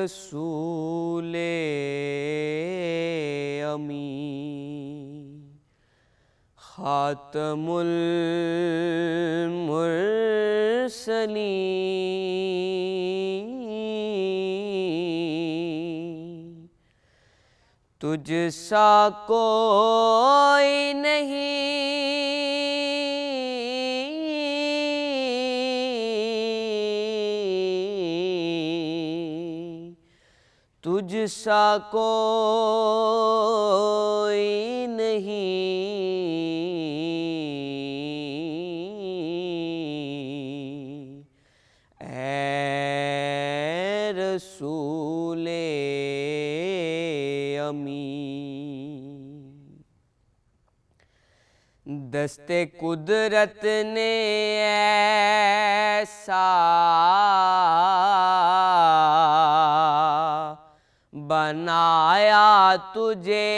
رسول امی خاتم المرسلین تجھ سا کوئی نہیں، تجھ سا کوئی نہیں، اے رسول امی۔ دست قدرت نے ایسا بنایا تجھے،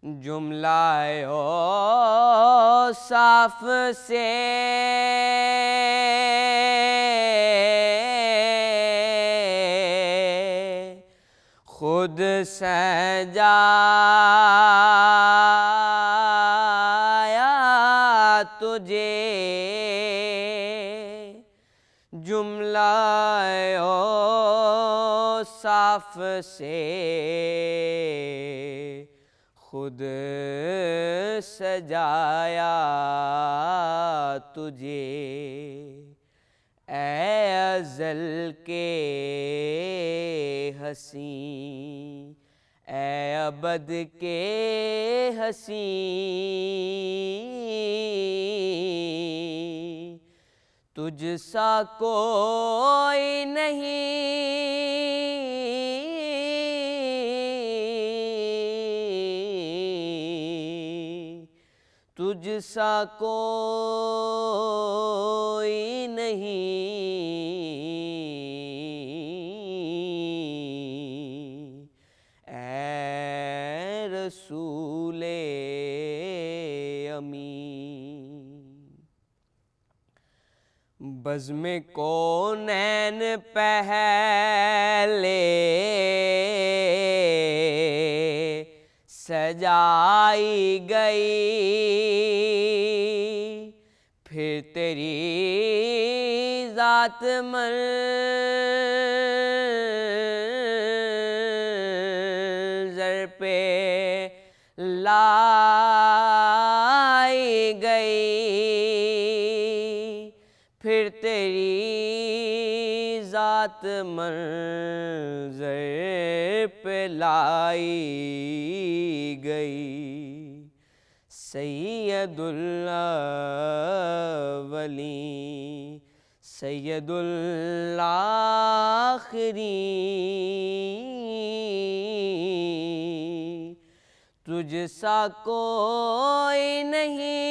جملہ اوصاف سے خود سجایا تجھے، جملہ اوصاف سے خود سجایا تجھے، اے ازل کے حسین، اے ابد کے حسین، تجھ سا کوئی نہیں، تجھ سا کوئی نہیں، اے رسول امی۔ بزم کونین پہلے سجائی گئی، پھر تیری ذات منظر پہ لائی گئی، پھر تیری ذات منظر پہ لائی گئی، سید الاولین سید الآخرین، تجھ سا کوئی نہیں،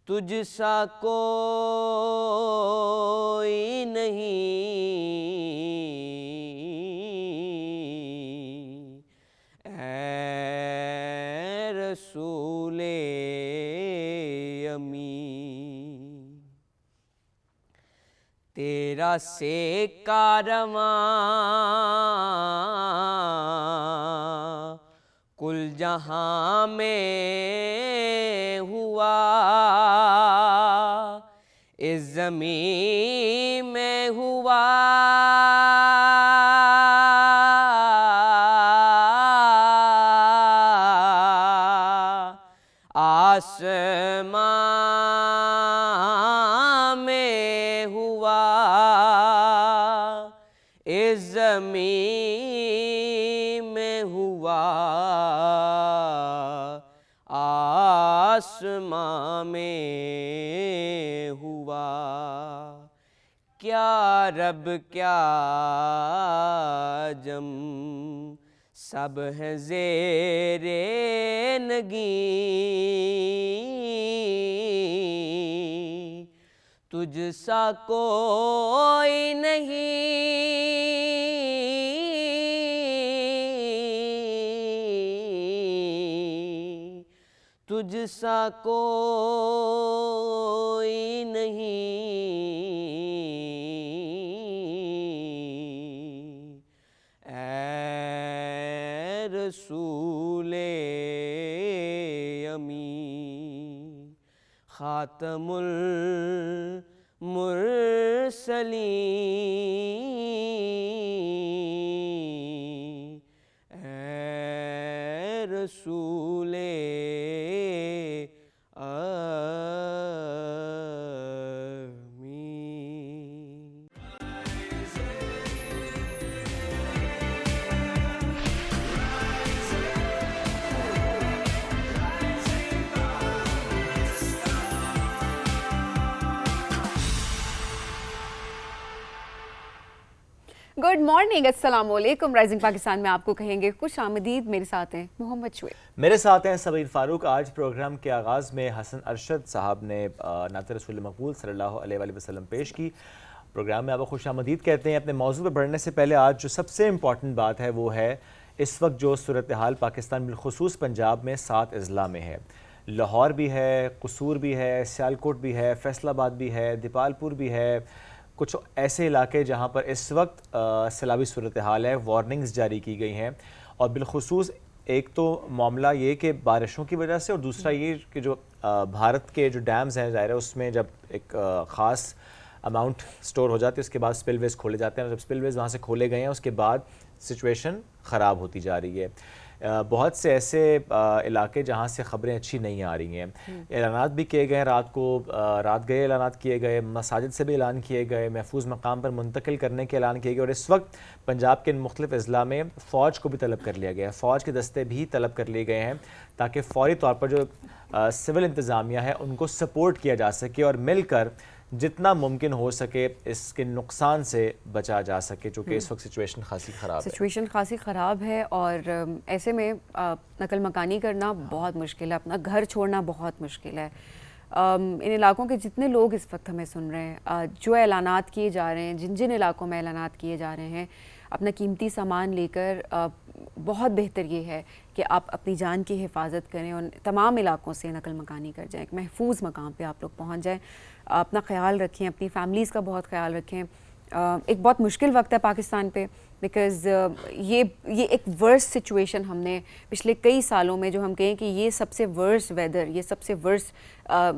تجھ سا کوئی نہیں، اے رسول امی۔ تیرا سے کارواں کل جہاں میں ہوا، اس زمین میں ہوا، آسمان میں ہوا، اس زمین میں ہوا، آسمان میں ہوا، کیا رب کیا جم سب ہیں زیر نگیں، تجھ سا کوئی نہیں، تجھ سا کوئی نہیں، اے رسول امین، خاتم المرسلین، اے رسول امین۔ گڈ مارننگ، السلام علیکم۔ رائزنگ پاکستان میں آپ کو کہیں گے خوش آمدید۔ میرے ساتھ ہیں محمد شعیب، میرے ساتھ ہیں سمیر فاروق۔ آج پروگرام کے آغاز میں حسن ارشد صاحب نے نعت رسول مقبول صلی اللہ علیہ وآلہ وسلم پیش کی۔ پروگرام میں آپ کو خوش آمدید کہتے ہیں۔ اپنے موضوع پہ بڑھنے سے پہلے آج جو سب سے امپورٹنٹ بات ہے وہ ہے اس وقت جو صورتحال پاکستان بالخصوص پنجاب میں 7 اضلاع میں ہے۔ لاہور بھی ہے، قصور بھی ہے، سیالکوٹ بھی ہے، فیصل آباد بھی ہے، دیپالپور بھی ہے، کچھ ایسے علاقے جہاں پر اس وقت سیلابی صورتحال ہے، وارننگز جاری کی گئی ہیں۔ اور بالخصوص ایک تو معاملہ یہ کہ بارشوں کی وجہ سے، اور دوسرا یہ کہ جو بھارت کے جو ڈیمز ہیں ظاہر ہے اس میں جب ایک خاص اماؤنٹ سٹور ہو جاتی ہے اس کے بعد سپل ویز کھولے جاتے ہیں، اور جب سپل ویز وہاں سے کھولے گئے ہیں اس کے بعد سچویشن خراب ہوتی جا رہی ہے۔ بہت سے ایسے علاقے جہاں سے خبریں اچھی نہیں آ رہی ہیں۔ اعلانات بھی کیے گئے، رات گئے اعلانات کیے گئے، مساجد سے بھی اعلان کیے گئے، محفوظ مقام پر منتقل کرنے کے اعلان کیے گئے، اور اس وقت پنجاب کے مختلف اضلاع میں فوج کو بھی طلب کر لیا گیا ہے، فوج کے دستے بھی طلب کر لیے گئے ہیں تاکہ فوری طور پر جو سول انتظامیہ ہے ان کو سپورٹ کیا جا سکے اور مل کر جتنا ممکن ہو سکے اس کے نقصان سے بچا جا سکے، چونکہ اس وقت سچویشن خاصی خراب ہے اور ایسے میں نقل مکانی کرنا بہت مشکل ہے، اپنا گھر چھوڑنا بہت مشکل ہے۔ ان علاقوں کے جتنے لوگ اس وقت ہمیں سن رہے ہیں، جو اعلانات کیے جا رہے ہیں، جن علاقوں میں اعلانات کیے جا رہے ہیں، اپنا قیمتی سامان لے کر بہت بہتر یہ ہے کہ آپ اپنی جان کی حفاظت کریں اور تمام علاقوں سے نقل مکانی کر جائیں، ایک محفوظ مقام پہ آپ لوگ پہنچ جائیں۔ اپنا خیال رکھیں، اپنی فیملیز کا بہت خیال رکھیں۔ ایک بہت مشکل وقت ہے پاکستان پہ، بیکاز یہ ایک ورس سچویشن ہم نے پچھلے کئی سالوں میں، جو ہم کہیں کہ یہ سب سے ورس ویدر، یہ سب سے ورس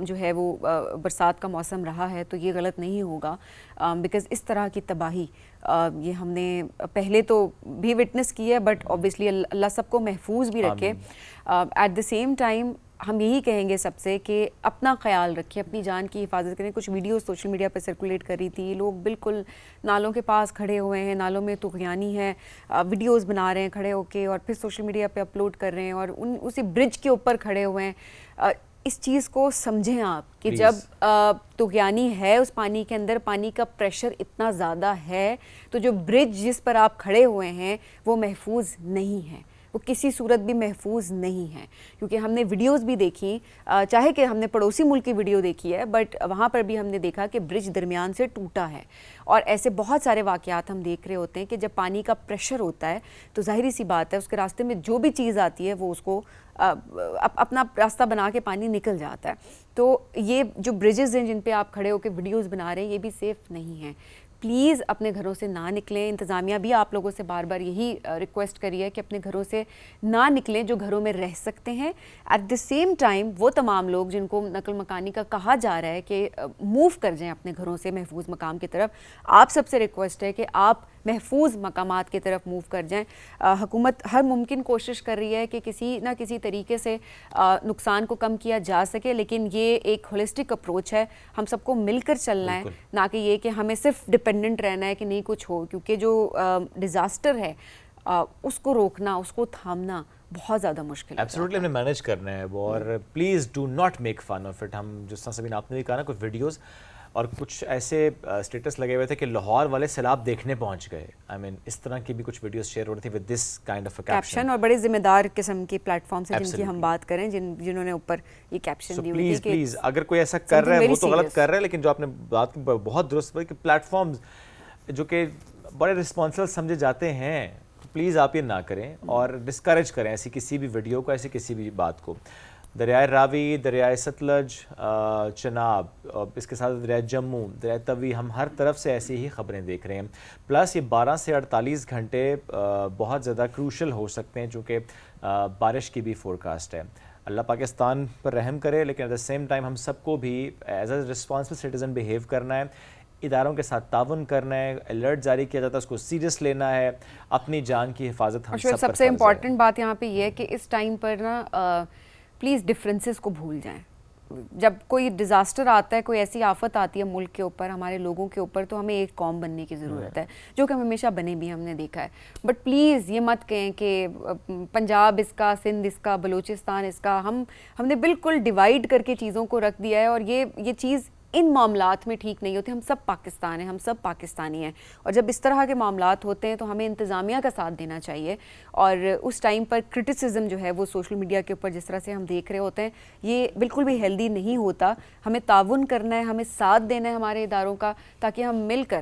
جو ہے وہ برسات کا موسم رہا ہے، تو یہ غلط نہیں ہوگا، بیکاز اس طرح کی تباہی یہ ہم نے پہلے تو بھی وٹنس کی ہے، بٹ اوبیسلی اللہ سب کو محفوظ بھی رکھے۔ ایٹ دا سیم ٹائم ہم یہی کہیں گے سب سے کہ اپنا خیال رکھیں، اپنی جان کی حفاظت کریں۔ کچھ ویڈیوز سوشل میڈیا پہ سرکولیٹ کر رہی تھی، لوگ بالکل نالوں کے پاس کھڑے ہوئے ہیں، نالوں میں طغیانی ہے، ویڈیوز بنا رہے ہیں کھڑے ہو کے اور پھر سوشل میڈیا پہ اپلوڈ کر رہے ہیں، اور اسی برج کے اوپر کھڑے ہوئے ہیں۔ اس چیز کو سمجھیں آپ کہ جب طغیانی ہے اس پانی کے اندر، پانی کا پریشر اتنا زیادہ ہے، تو جو برج جس پر آپ کھڑے ہوئے ہیں وہ محفوظ نہیں ہے، وہ کسی صورت بھی محفوظ نہیں ہے، کیونکہ ہم نے ویڈیوز بھی دیکھی، چاہے کہ ہم نے پڑوسی ملک کی ویڈیو دیکھی ہے، بٹ وہاں پر بھی ہم نے دیکھا کہ برج درمیان سے ٹوٹا ہے۔ اور ایسے بہت سارے واقعات ہم دیکھ رہے ہوتے ہیں کہ جب پانی کا پریشر ہوتا ہے تو ظاہری سی بات ہے اس کے راستے میں جو بھی چیز آتی ہے وہ اس کو اپنا راستہ بنا کے پانی نکل جاتا ہے۔ تو یہ جو برجز ہیں جن پہ آپ کھڑے ہو کے ویڈیوز بنا رہے ہیں، یہ بھی سیف نہیں ہیں۔ پلیز اپنے گھروں سے نہ نکلیں۔ انتظامیہ بھی آپ لوگوں سے بار بار یہی ریکویسٹ کری ہے کہ اپنے گھروں سے نہ نکلیں جو گھروں میں رہ سکتے ہیں۔ ایٹ دا سیم ٹائم وہ تمام لوگ جن کو نقل مکانی کا کہا جا رہا ہے کہ موو کر جائیں اپنے گھروں سے محفوظ مقام کی طرف، آپ سب سے ریکویسٹ ہے کہ آپ محفوظ مقامات کی طرف موو کر جائیں۔ حکومت ہر ممکن کوشش کر رہی ہے کہ کسی نہ کسی طریقے سے نقصان کو کم کیا جا سکے، لیکن یہ ایک ہولسٹک اپروچ ہے، ہم سب کو مل کر چلنا ہے، نہ کہ یہ کہ ہمیں صرف ڈپینڈنٹ رہنا ہے کہ نہیں کچھ ہو، کیونکہ جو ڈیزاسٹر ہے اس کو روکنا، اس کو تھامنا بہت زیادہ مشکل ہے۔ ایبسولوٹلی ہم نے مینیج کرنا ہے وہ، اور please do not make fun of it. ہم جس طرح سبھی آپ نے بھی کہا نا، کچھ ویڈیوز اور کچھ ایسے اسٹیٹس لگے ہوئے تھے کہ لاہور والے سیلاب دیکھنے پہنچ گئے۔ آئی مین اس طرح کی بھی کچھ ویڈیوز شیئر ہو رہی تھی with this kind of caption, اور بڑے ذمہ دار قسم کی پلیٹ فارم سے جن کی ہم بات کریں، جنہوں نے اوپر یہ کیپشن دی ہوئی تھی۔ پلیز اگر کوئی ایسا کر رہا ہے وہ تو غلط کر رہا ہے، لیکن جو آپ نے بات کی بہت درست ہے کہ پلیٹ فارمز جو کہ بڑے رسپانسبل سمجھے جاتے ہیں، پلیز آپ یہ نہ کریں اور ڈسکریج کریں ایسی کسی بھی ویڈیو کو، ایسی کسی بھی بات کو۔ دریائے راوی، دریائے ستلج، چناب، اس کے ساتھ دریائے جموں، دریائے توی، ہم ہر طرف سے ایسی ہی خبریں دیکھ رہے ہیں. پلس یہ 12 سے 48 گھنٹے بہت زیادہ کروشل ہو سکتے ہیں چونکہ بارش کی بھی فورکاسٹ ہے. اللہ پاکستان پر رحم کرے، لیکن ایٹ دا سیم ٹائم ہم سب کو بھی as a responsible citizen behave کرنا ہے، اداروں کے ساتھ تعاون کرنا ہے. الرٹ جاری کیا جاتا ہے، اس کو سیریس لینا ہے. اپنی جان کی حفاظت ہم سب سے امپورٹنٹ بات یہاں پہ یہ ہے کہ اس ٹائم پر نا پلیز ڈفرینسز کو بھول جائیں. جب کوئی ڈیزاسٹر آتا ہے، کوئی ایسی آفت آتی ہے ملک کے اوپر، ہمارے لوگوں کے اوپر، تو ہمیں ایک قوم بننے کی ضرورت ہے، جو کہ ہم ہمیشہ بنے بھی ہم نے دیکھا ہے. بٹ پلیز یہ مت کہیں کہ پنجاب اس کا، سندھ اس کا، بلوچستان اس کا. ہم نے بالکل ڈیوائڈ کر کے چیزوں کو رکھ دیا ہے، اور یہ چیز ان معاملات میں ٹھیک نہیں ہوتی. ہم سب پاکستان ہیں، ہم سب پاکستانی ہیں، اور جب اس طرح کے معاملات ہوتے ہیں تو ہمیں انتظامیہ کا ساتھ دینا چاہیے. اور اس ٹائم پر کرٹیسزم جو ہے وہ سوشل میڈیا کے اوپر جس طرح سے ہم دیکھ رہے ہوتے ہیں، یہ بالکل بھی ہیلدی نہیں ہوتا. ہمیں تعاون کرنا ہے، ہمیں ساتھ دینا ہے ہمارے اداروں کا، تاکہ ہم مل کر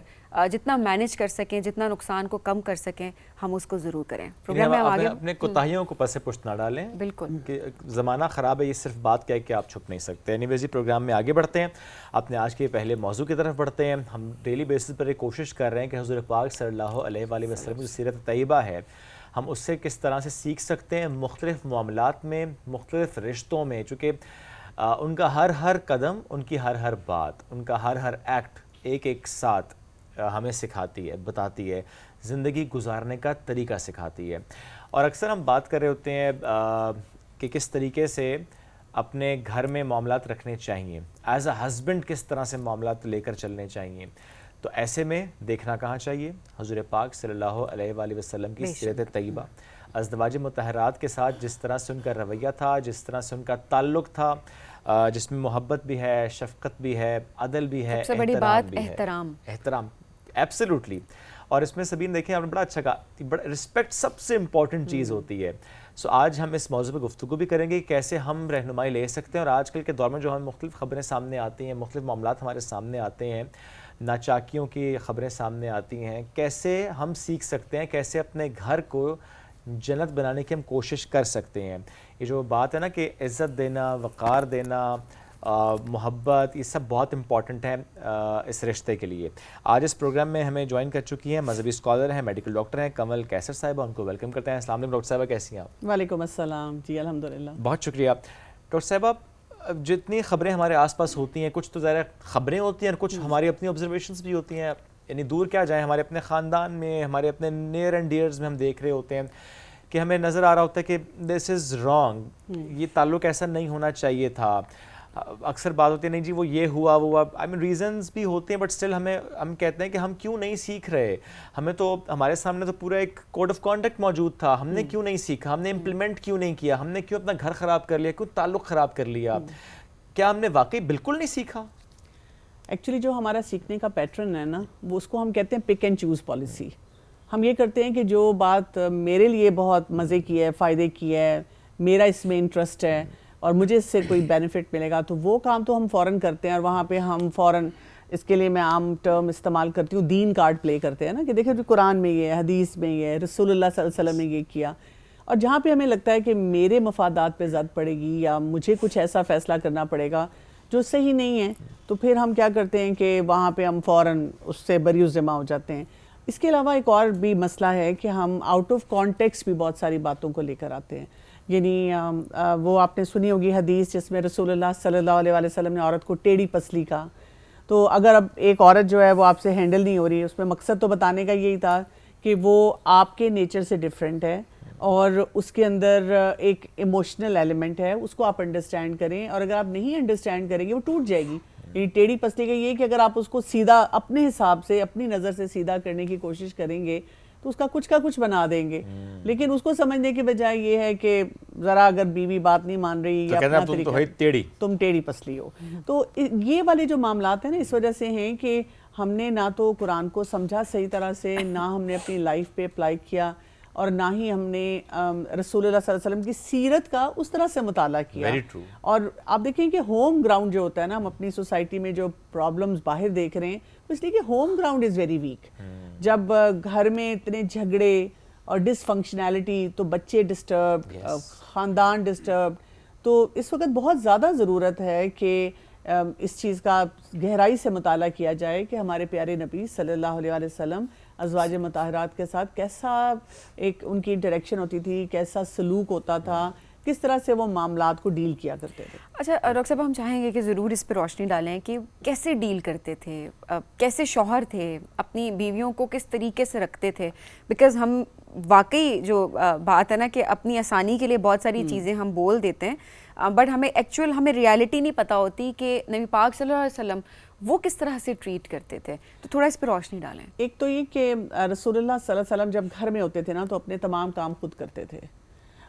جتنا مینیج کر سکیں، جتنا نقصان کو کم کر سکیں، ہم اس کو ضرور کریں. پروگرام میں ہم آگے اپنے کوتاہیوں کو پس پشت نہ ڈالیں. بالکل کہ زمانہ خراب ہے، یہ صرف بات کیا ہے کہ آپ چھپ نہیں سکتے. اینیویز پروگرام میں آگے بڑھتے ہیں، اپنے آج کے پہلے موضوع کی طرف بڑھتے ہیں. ہم ڈیلی بیسس پر یہ کوشش کر رہے ہیں کہ حضور پاک صلی اللہ علیہ وآلہ وسلم کی سیرت طیبہ ہے، ہم اس سے کس طرح سے سیکھ سکتے ہیں مختلف معاملات میں، مختلف رشتوں میں. چونکہ ان کا ہر قدم، ان کی ہر بات، ان کا ہر ایکٹ ایک ساتھ ہمیں سکھاتی ہے، بتاتی ہے، زندگی گزارنے کا طریقہ سکھاتی ہے. اور اکثر ہم بات کر رہے ہوتے ہیں کہ کس طریقے سے اپنے گھر میں معاملات رکھنے چاہیے، ایز اے ہسبینڈ کس طرح سے معاملات لے کر چلنے چاہیے. تو ایسے میں دیکھنا کہاں چاہیے؟ حضور پاک صلی اللہ علیہ وآلہ وسلم کی سیرت طیبہ، ازدواج مطہرات کے ساتھ جس طرح سے ان کا رویہ تھا، جس طرح سے ان کا تعلق تھا، جس میں محبت بھی ہے، شفقت بھی ہے، عدل بھی ہے، سب سے بڑی بات احترام. ایبسلیوٹلی. اور اس میں سبین دیکھیں، آپ نے بڑا اچھا کہا، رسپیکٹ سب سے امپورٹنٹ چیز ہوتی ہے. سو آج ہم اس موضوع پہ گفتگو بھی کریں گے کہ کیسے ہم رہنمائی لے سکتے ہیں. اور آج کل کے دور میں جو ہمیں مختلف خبریں سامنے آتی ہیں، مختلف معاملات ہمارے سامنے آتے ہیں، ناچاکیوں کی خبریں سامنے آتی ہیں، کیسے ہم سیکھ سکتے ہیں، کیسے اپنے گھر کو جنت بنانے کی ہم کوشش کر سکتے ہیں. یہ جو بات ہے نا کہ عزت دینا، وقار دینا، محبت، یہ سب بہت امپورٹنٹ ہے اس رشتے کے لیے. آج اس پروگرام میں ہمیں جوائن کر چکی ہیں مذہبی اسکالر ہیں، میڈیکل ڈاکٹر ہیں کنول کیسر صاحبہ. ان کو ویلکم کرتے ہیں. السلام علیکم ڈاکٹر صاحبہ، کیسی ہیں آپ؟ وعلیکم السلام. جی الحمدللہ. بہت شکریہ. ڈاکٹر صاحبہ، جتنی خبریں ہمارے آس پاس ہوتی ہیں، کچھ تو ظاہر خبریں ہوتی ہیں، کچھ ہماری اپنی آبزرویشنز بھی ہوتی ہیں. یعنی دور کیا جائیں، ہمارے اپنے خاندان میں، ہمارے اپنے نیئر اینڈ ڈیئرز میں ہم دیکھ رہے ہوتے ہیں کہ ہمیں نظر آ رہا ہوتا ہے کہ دس از رانگ، یہ تعلق ایسا نہیں ہونا چاہیے تھا. اکثر بات ہوتی ہے نہیں جی وہ یہ ہوا وہ ہوا، آئی مین ریزنز بھی ہوتے ہیں، بٹ اسٹل ہم کہتے ہیں کہ ہم کیوں نہیں سیکھ رہے. ہمیں تو ہمارے سامنے تو پورا ایک کوڈ آف کانڈکٹ موجود تھا، ہم نے کیوں نہیں سیکھا، ہم نے امپلیمنٹ کیوں نہیں کیا، ہم نے کیوں اپنا گھر خراب کر لیا، کیوں تعلق خراب کر لیا؟ کیا ہم نے واقعی بالکل نہیں سیکھا؟ ایکچولی جو ہمارا سیکھنے کا پیٹرن ہے نا، وہ اس کو ہم کہتے ہیں پک اینڈ چوز پالیسی. ہم یہ کرتے ہیں کہ جو بات میرے لیے بہت مزے کی ہے، فائدے کی ہے، میرا اس میں انٹرسٹ ہے اور مجھے اس سے کوئی بینیفٹ ملے گا، تو وہ کام تو ہم فوراً کرتے ہیں. اور وہاں پہ ہم فوراً، اس کے لیے میں عام ٹرم استعمال کرتی ہوں، دین کارڈ پلے کرتے ہیں نا، کہ دیکھیں قرآن میں یہ ہے، حدیث میں یہ ہے، رسول اللہ صلی اللہ علیہ وسلم نے یہ کیا. اور جہاں پہ ہمیں لگتا ہے کہ میرے مفادات پہ زد پڑے گی یا مجھے کچھ ایسا فیصلہ کرنا پڑے گا جو صحیح نہیں ہے، تو پھر ہم کیا کرتے ہیں کہ وہاں پہ ہم فوراً اس سے بری ذمہ ہو جاتے ہیں. اس کے علاوہ ایک اور بھی مسئلہ ہے کہ ہم آؤٹ آف کانٹیکسٹ بھی بہت ساری باتوں کو لے کر آتے ہیں. یعنی وہ آپ نے سنی ہوگی حدیث جس میں رسول اللہ صلی اللہ علیہ وسلم نے عورت کو ٹیڑھی پسلی کہا. تو اگر اب ایک عورت جو ہے وہ آپ سے ہینڈل نہیں ہو رہی ہے، اس میں مقصد تو بتانے کا یہی تھا کہ وہ آپ کے نیچر سے ڈیفرنٹ ہے اور اس کے اندر ایک ایموشنل ایلیمنٹ ہے، اس کو آپ انڈرسٹینڈ کریں. اور اگر آپ نہیں انڈرسٹینڈ کریں گے وہ ٹوٹ جائے گی. یعنی ٹیڑھی پسلی کا یہ کہ اگر آپ اس کو سیدھا اپنے حساب سے اپنی نظر سے سیدھا کرنے کی کوشش کریں گے تو اس کا کچھ بنا دیں گے. لیکن اس کو سمجھنے کے بجائے یہ ہے کہ ذرا اگر بیوی بات نہیں مان رہی یا اپنا طریقہ، تم ٹیڑھی پسلی ہو. تو یہ والے جو معاملات ہیں نا، اس وجہ سے ہیں کہ ہم نے نہ تو قرآن کو سمجھا صحیح طرح سے، نہ ہم نے اپنی لائف پہ اپلائی کیا، اور نہ ہی ہم نے رسول اللہ صلی اللہ علیہ وسلم کی سیرت کا اس طرح سے مطالعہ کیا. اور آپ دیکھیں کہ ہوم گراؤنڈ جو ہوتا ہے نا، ہم اپنی سوسائٹی میں جو پرابلمز باہر دیکھ رہے ہیں، اس لیے کہ home ground is very weak. جب گھر میں اتنے جھگڑے اور ڈس فنکشنالٹی، تو بچے ڈسٹربڈ، خاندان ڈسٹربڈ، تو اس وقت بہت زیادہ ضرورت ہے کہ اس چیز کا گہرائی سے مطالعہ کیا جائے کہ ہمارے پیارے نبی صلی اللہ علیہ وسلم ازواج مطہرات کے ساتھ کیسا ایک ان کی انٹریکشن ہوتی تھی، کیسا سلوک ہوتا تھا، کس طرح سے وہ معاملات کو ڈیل کیا کرتے تھے. اچھا ڈاکٹر صاحب، ہم چاہیں گے کہ ضرور اس پہ روشنی ڈالیں کہ کیسے ڈیل کرتے تھے، کیسے شوہر تھے اپنی بیویوں کو کس طریقے سے رکھتے تھے. بیکاز ہم واقعی جو بات ہے نا کہ اپنی آسانی کے لیے بہت ساری چیزیں ہم بول دیتے ہیں، بٹ ہمیں ریالٹی نہیں پتہ ہوتی کہ نبی پاک صلی اللہ علیہ وسلم وہ کس طرح سے ٹریٹ کرتے تھے. تو تھوڑا اس پہ روشنی ڈالیں. ایک تو یہ کہ رسول اللہ صلی اللہ علیہ وسلم جب گھر میں ہوتے تھے نا تو اپنے تمام کام خود کرتے تھے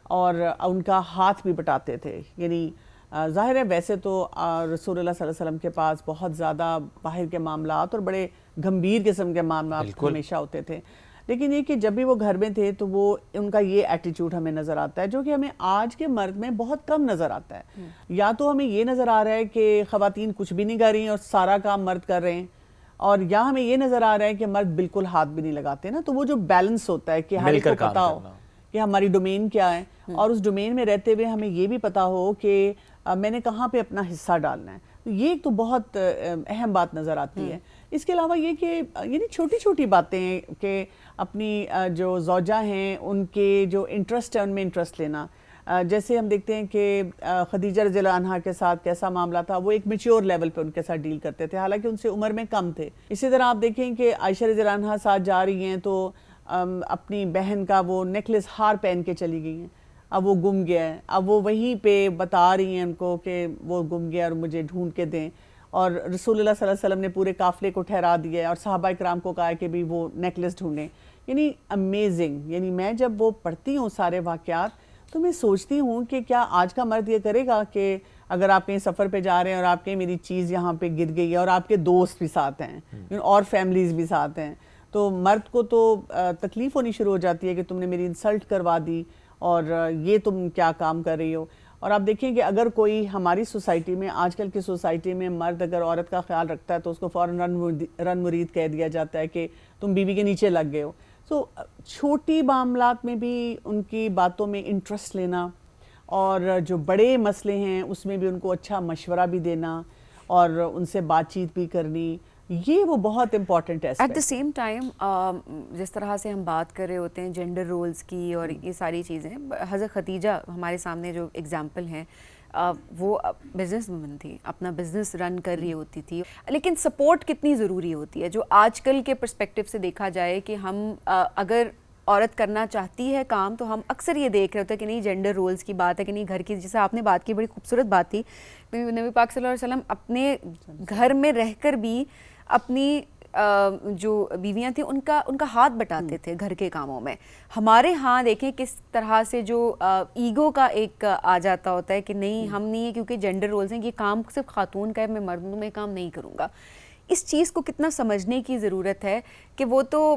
اور ان کا ہاتھ بھی بٹاتے تھے. یعنی ظاہر ہے ویسے تو رسول اللہ صلی اللہ علیہ وسلم کے پاس بہت زیادہ باہر کے معاملات اور بڑے گھمبیر قسم کے معاملات ہمیشہ ہوتے تھے، لیکن یہ کہ جب بھی وہ گھر میں تھے تو وہ ان کا یہ ایٹیٹیوڈ ہمیں نظر آتا ہے جو کہ ہمیں آج کے مرد میں بہت کم نظر آتا ہے. یا تو ہمیں یہ نظر آ رہا ہے کہ خواتین کچھ بھی نہیں کر رہی ہیں اور سارا کام مرد کر رہے ہیں، اور یا ہمیں یہ نظر آ رہا ہے کہ مرد بالکل ہاتھ بھی نہیں لگاتے نا. تو وہ جو بیلنس ہوتا ہے کہ ہر ایک کو پتہ ہو کہ ہماری ڈومین کیا ہے، اور اس ڈومین میں رہتے ہوئے ہمیں یہ بھی پتہ ہو کہ میں نے کہاں پہ اپنا حصہ ڈالنا ہے. یہ ایک تو بہت اہم بات نظر آتی ہے. اس کے علاوہ یہ کہ یعنی چھوٹی چھوٹی باتیں کہ اپنی جو زوجہ ہیں ان کے جو انٹرسٹ ہے ان میں انٹرسٹ لینا. جیسے ہم دیکھتے ہیں کہ خدیجہ رضی اللہ عنہا کے ساتھ کیسا معاملہ تھا، وہ ایک میچور لیول پہ ان کے ساتھ ڈیل کرتے تھے حالانکہ ان سے عمر میں کم تھے. اسی طرح آپ دیکھیں کہ عائشہ رضی اللہ عنہا ساتھ جا رہی ہیں تو اپنی بہن کا وہ نیکلس ہار پہن کے چلی گئی ہیں، اب وہ گم گیا ہے، اب وہ وہیں پہ بتا رہی ہیں ان کو کہ وہ گم گیا اور مجھے ڈھونڈ کے دیں. اور رسول اللہ صلی اللہ علیہ وسلم نے پورے قافلے کو ٹھہرا دیا ہے اور صحابہ کرام کو کہا کہ بھی وہ نیکلس ڈھونڈیں. یعنی امیزنگ. یعنی میں جب وہ پڑھتی ہوں سارے واقعات تو میں سوچتی ہوں کہ کیا آج کا مرد یہ کرے گا کہ اگر آپ کہیں سفر پہ جا رہے ہیں اور آپ کہیں میری چیز یہاں پہ گر گئی ہے اور آپ کے دوست بھی ساتھ ہیں اور فیملیز بھی ساتھ ہیں، تو مرد کو تو تکلیف ہونی شروع ہو جاتی ہے کہ تم نے میری انسلٹ کروا دی اور یہ تم کیا کام کر رہی ہو. اور آپ دیکھیں کہ اگر کوئی ہماری سوسائٹی میں، آج کل کی سوسائٹی میں مرد اگر عورت کا خیال رکھتا ہے تو اس کو فوراً رن مرید کہہ دیا جاتا ہے کہ تم بیوی کے نیچے لگ گئے ہو. سو چھوٹی معاملات میں بھی ان کی باتوں میں انٹرسٹ لینا، اور جو بڑے مسئلے ہیں اس میں بھی ان کو اچھا مشورہ بھی دینا اور ان سے بات چیت بھی کرنی، یہ وہ بہت امپورٹنٹ ہے. ایٹ دا سیم ٹائم جس طرح سے ہم بات کر رہے ہوتے ہیں جینڈر رولز کی اور یہ ساری چیزیں، حضرت خدیجہ ہمارے سامنے جو اگزامپل ہیں، وہ بزنس وومن تھی، اپنا بزنس رن کر رہی ہوتی تھی. لیکن سپورٹ کتنی ضروری ہوتی ہے، جو آج کل کے پرسپیکٹیو سے دیکھا جائے کہ ہم اگر عورت کرنا چاہتی ہے کام تو ہم اکثر یہ دیکھ رہے ہوتے ہیں کہ نہیں جینڈر رولز کی بات ہے کہ نہیں گھر کی، جیسے آپ نے بات کی بڑی خوبصورت بات تھی. نبی پاک صلی اللہ علیہ وسلم اپنے گھر میں رہ کر بھی اپنی جو بیویاں تھیں ان کا ہاتھ بٹاتے تھے گھر کے کاموں میں. ہمارے ہاں دیکھیں کس طرح سے جو ایگو کا ایک آ جاتا ہوتا ہے کہ نہیں ہم نہیں ہے کیونکہ جینڈر رولز ہیں، یہ کام صرف خاتون کا ہے، میں مردوں میں کام نہیں کروں گا. اس چیز کو کتنا سمجھنے کی ضرورت ہے کہ وہ تو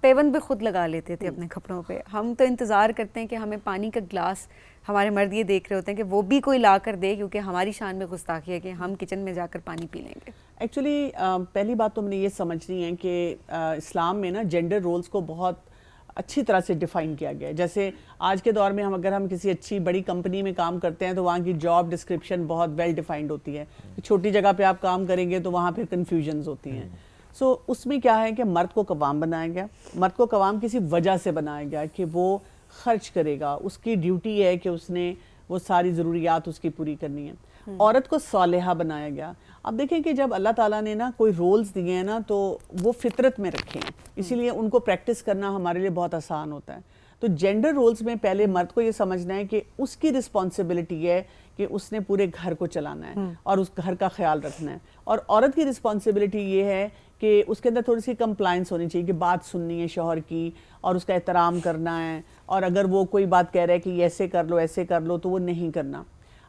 پیون بھی خود لگا لیتے تھے اپنے کپڑوں پہ. ہم تو انتظار کرتے ہیں کہ ہمیں پانی کا گلاس، ہمارے مرد یہ دیکھ رہے ہوتے ہیں کہ وہ بھی کوئی لا کر دے کیونکہ ہماری شان میں گستاخی ہے کہ ہم کچن میں جا کر پانی پی لیں گے. ایکچولی پہلی بات تو ہم نے یہ سمجھنی ہے کہ اسلام میں نا جینڈر رولز کو بہت اچھی طرح سے ڈیفائن کیا گیا ہے. جیسے آج کے دور میں اگر ہم کسی اچھی بڑی کمپنی میں کام کرتے ہیں تو وہاں کی جاب ڈسکرپشن بہت ویل ڈیفائنڈ ہوتی ہے. چھوٹی جگہ پہ آپ کام کریں گے تو وہاں پھر کنفیوژنز ہوتی ہیں. سو اس میں کیا ہے کہ مرد کو قوام بنایا گیا. مرد کو قوام کسی وجہ سے بنایا گیا کہ وہ خرچ کرے گا، اس کی ڈیوٹی ہے کہ اس نے وہ ساری ضروریات اس کی پوری کرنی ہے. عورت کو صالحہ بنایا گیا. اب دیکھیں کہ جب اللہ تعالیٰ نے نا کوئی رولز دیے ہیں نا تو وہ فطرت میں رکھے ہیں، اسی لیے ان کو پریکٹس کرنا ہمارے لیے بہت آسان ہوتا ہے. تو جینڈر رولز میں پہلے مرد کو یہ سمجھنا ہے کہ اس کی رسپانسبلٹی ہے کہ اس نے پورے گھر کو چلانا ہے اور اس گھر کا خیال رکھنا ہے، اور عورت کی رسپانسبلٹی یہ ہے کہ اس کے اندر تھوڑی سی کمپلائنس ہونی چاہیے کہ بات سننی ہے شوہر کی اور اس کا احترام کرنا ہے، اور اگر وہ کوئی بات کہہ رہا ہے کہ ایسے کر لو ایسے کر لو تو وہ نہیں کرنا.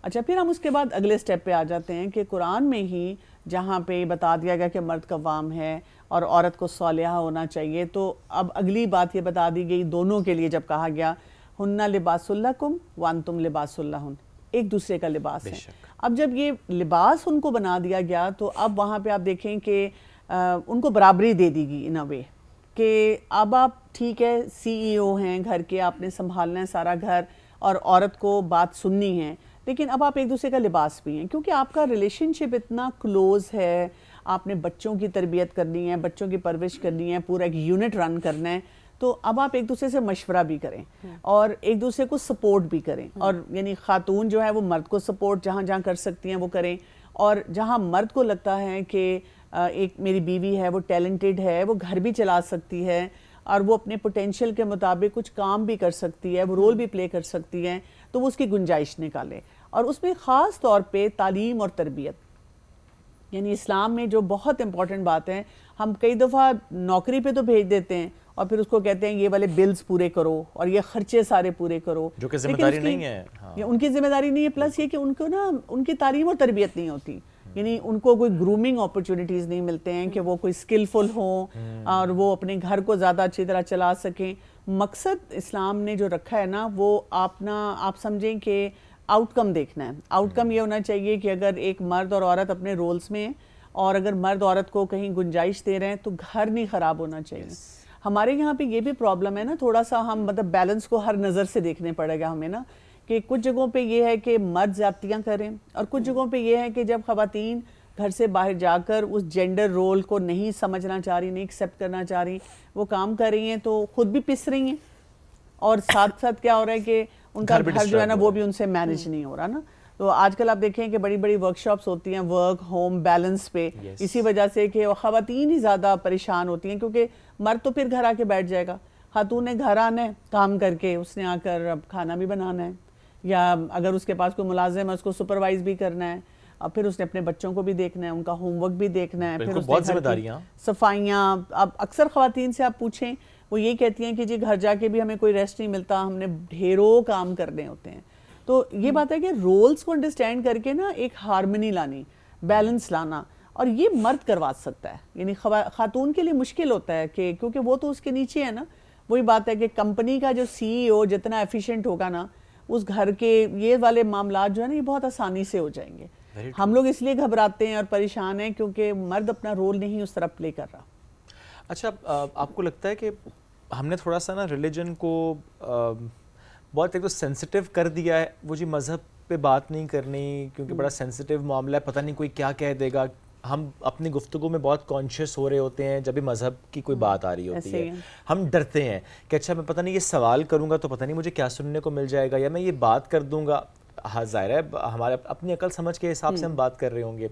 اچھا پھر ہم اس کے بعد اگلے سٹیپ پہ آ جاتے ہیں کہ قرآن میں ہی جہاں پہ بتا دیا گیا کہ مرد قوام ہے اور عورت کو صالحہ ہونا چاہیے، تو اب اگلی بات یہ بتا دی گئی دونوں کے لیے جب کہا گیا ہن لباس لکم وانتم لباس لہن، ایک دوسرے کا لباس ہے. اب جب یہ لباس ان کو بنا دیا گیا تو اب وہاں پہ آپ دیکھیں کہ ان کو برابری دے دی گئی ان اے وے کہ اب آپ ٹھیک ہے CEO ہیں گھر کے، آپ نے سنبھالنا ہے سارا گھر اور عورت کو بات سننی ہے، لیکن اب آپ ایک دوسرے کا لباس بھی ہیں کیونکہ آپ کا ریلیشن شپ اتنا کلوز ہے, آپ نے بچوں کی تربیت کرنی ہے, بچوں کی پرورش کرنی ہے, پورا ایک یونٹ رن کرنا ہے, تو اب آپ ایک دوسرے سے مشورہ بھی کریں اور ایک دوسرے کو سپورٹ بھی کریں. اور یعنی خاتون جو ہے وہ مرد کو سپورٹ جہاں جہاں کر سکتی ہیں وہ کریں, اور جہاں مرد کو لگتا ہے کہ ایک میری بیوی ہے وہ ٹیلنٹڈ ہے, وہ گھر بھی چلا سکتی ہے اور وہ اپنے پوٹینشیل کے مطابق کچھ کام بھی کر سکتی ہے, وہ رول بھی پلے کر سکتی ہے, تو وہ اس کی گنجائش نکالے. اور اس میں خاص طور پہ تعلیم اور تربیت, یعنی اسلام میں جو بہت امپورٹنٹ بات ہے, ہم کئی دفعہ نوکری پہ تو بھیج دیتے ہیں اور پھر اس کو کہتے ہیں یہ والے بلز پورے کرو اور یہ خرچے سارے پورے کرو, جو کہ ذمہ داری نہیں ہے. ان کی ذمہ داری نہیں ہے, پلس یہ کہ ان کو نا ان کی تعلیم اور تربیت نہیں ہوتی, یعنی ان کو کوئی گرومنگ اپرچونیٹیز نہیں ملتے ہیں کہ وہ کوئی اسکلفل ہوں اور وہ اپنے گھر کو زیادہ اچھی طرح چلا سکیں. مقصد اسلام نے جو رکھا ہے نا وہ آپ سمجھیں کہ آؤٹ کم دیکھنا ہے. آؤٹ کم یہ ہونا چاہیے کہ اگر ایک مرد اور عورت اپنے رولز میں ہیں اور اگر مرد عورت کو کہیں گنجائش دے رہے ہیں تو گھر نہیں خراب ہونا چاہیے. ہمارے یہاں پہ یہ بھی پرابلم ہے نا, تھوڑا سا ہم مطلب بیلنس کو ہر نظر سے دیکھنے پڑے گا ہمیں نا, کہ کچھ جگہوں پہ یہ ہے کہ مرد زیادتیاں کریں اور کچھ جگہوں پہ یہ ہے کہ جب خواتین گھر سے باہر جا کر اس جینڈر رول کو نہیں سمجھنا چاہ رہی, نہیں ایکسیپٹ کرنا چاہ رہی, وہ کام کر رہی ہیں تو خود بھی پس رہی ہیں اور ساتھ ساتھ کیا ہو رہا ہے کہ ان کا گھر جو ہے نا وہ بھی ان سے مینج نہیں ہو رہا نا. تو آج کل آپ دیکھیں کہ بڑی بڑی ورک شاپس ہوتی ہیں ورک ہوم بیلنس پہ, اسی وجہ سے کہ خواتین ہی زیادہ پریشان ہوتی ہیں کیونکہ مرد تو پھر گھر آ کے بیٹھ جائے گا, خاتون نے گھر آنا ہے کام کر کے, اس نے آ کر اب کھانا بھی بنانا ہے, یا اگر اس کے پاس کوئی ملازم ہے اس کو سپروائز بھی کرنا ہے, اور پھر اس نے اپنے بچوں کو بھی دیکھنا ہے, ان کا ہوم ورک بھی دیکھنا ہے, پھر اس بہت نے ذمہ داریاں, صفائیاں. اب اکثر خواتین سے آپ پوچھیں وہ یہی کہتی ہیں کہ جی گھر جا کے بھی ہمیں کوئی ریسٹ نہیں ملتا, ہم نے ڈھیروں کام کرنے ہوتے ہیں. تو یہ بات ہے کہ رولز کو انڈرسٹینڈ کر کے نا ایک ہارمنی لانی, بیلنس لانا, اور یہ مرد کروا سکتا ہے. یعنی خاتون کے لیے مشکل ہوتا ہے کہ کیونکہ وہ تو اس کے نیچے ہے نا. وہی بات ہے کہ کمپنی کا جو سی ای او جتنا ایفیشینٹ ہوگا نا, اس گھر کے یہ والے معاملات جو ہے نا یہ بہت آسانی سے ہو جائیں گے. ہم لوگ اس لیے گھبراتے ہیں اور پریشان ہیں کیونکہ مرد اپنا رول نہیں اس طرح پلے کر رہا. اچھا, آپ کو لگتا ہے کہ ہم نے تھوڑا سا نا ریلیجن کو بہت ایک تو سینسٹیو کر دیا ہے, وہ جی مذہب پہ بات نہیں کرنی کیونکہ بڑا سینسٹیو معاملہ ہے, پتہ نہیں کوئی کیا کہہ دے گا. ہم اپنی گفتگو میں بہت کانشیس ہو رہے ہوتے ہیں جب بھی مذہب کی کوئی بات آ رہی ہوتی ہے, ہم ڈرتے ہیں کہ اچھا میں پتہ نہیں یہ سوال کروں گا تو پتہ نہیں مجھے کیا سننے کو مل جائے گا, یا میں یہ بات کر دوں گا. ہاں ظاہر ہے ہمارے اپنی عقل سمجھ کے حساب سے ہم بات کر رہے ہوں گے,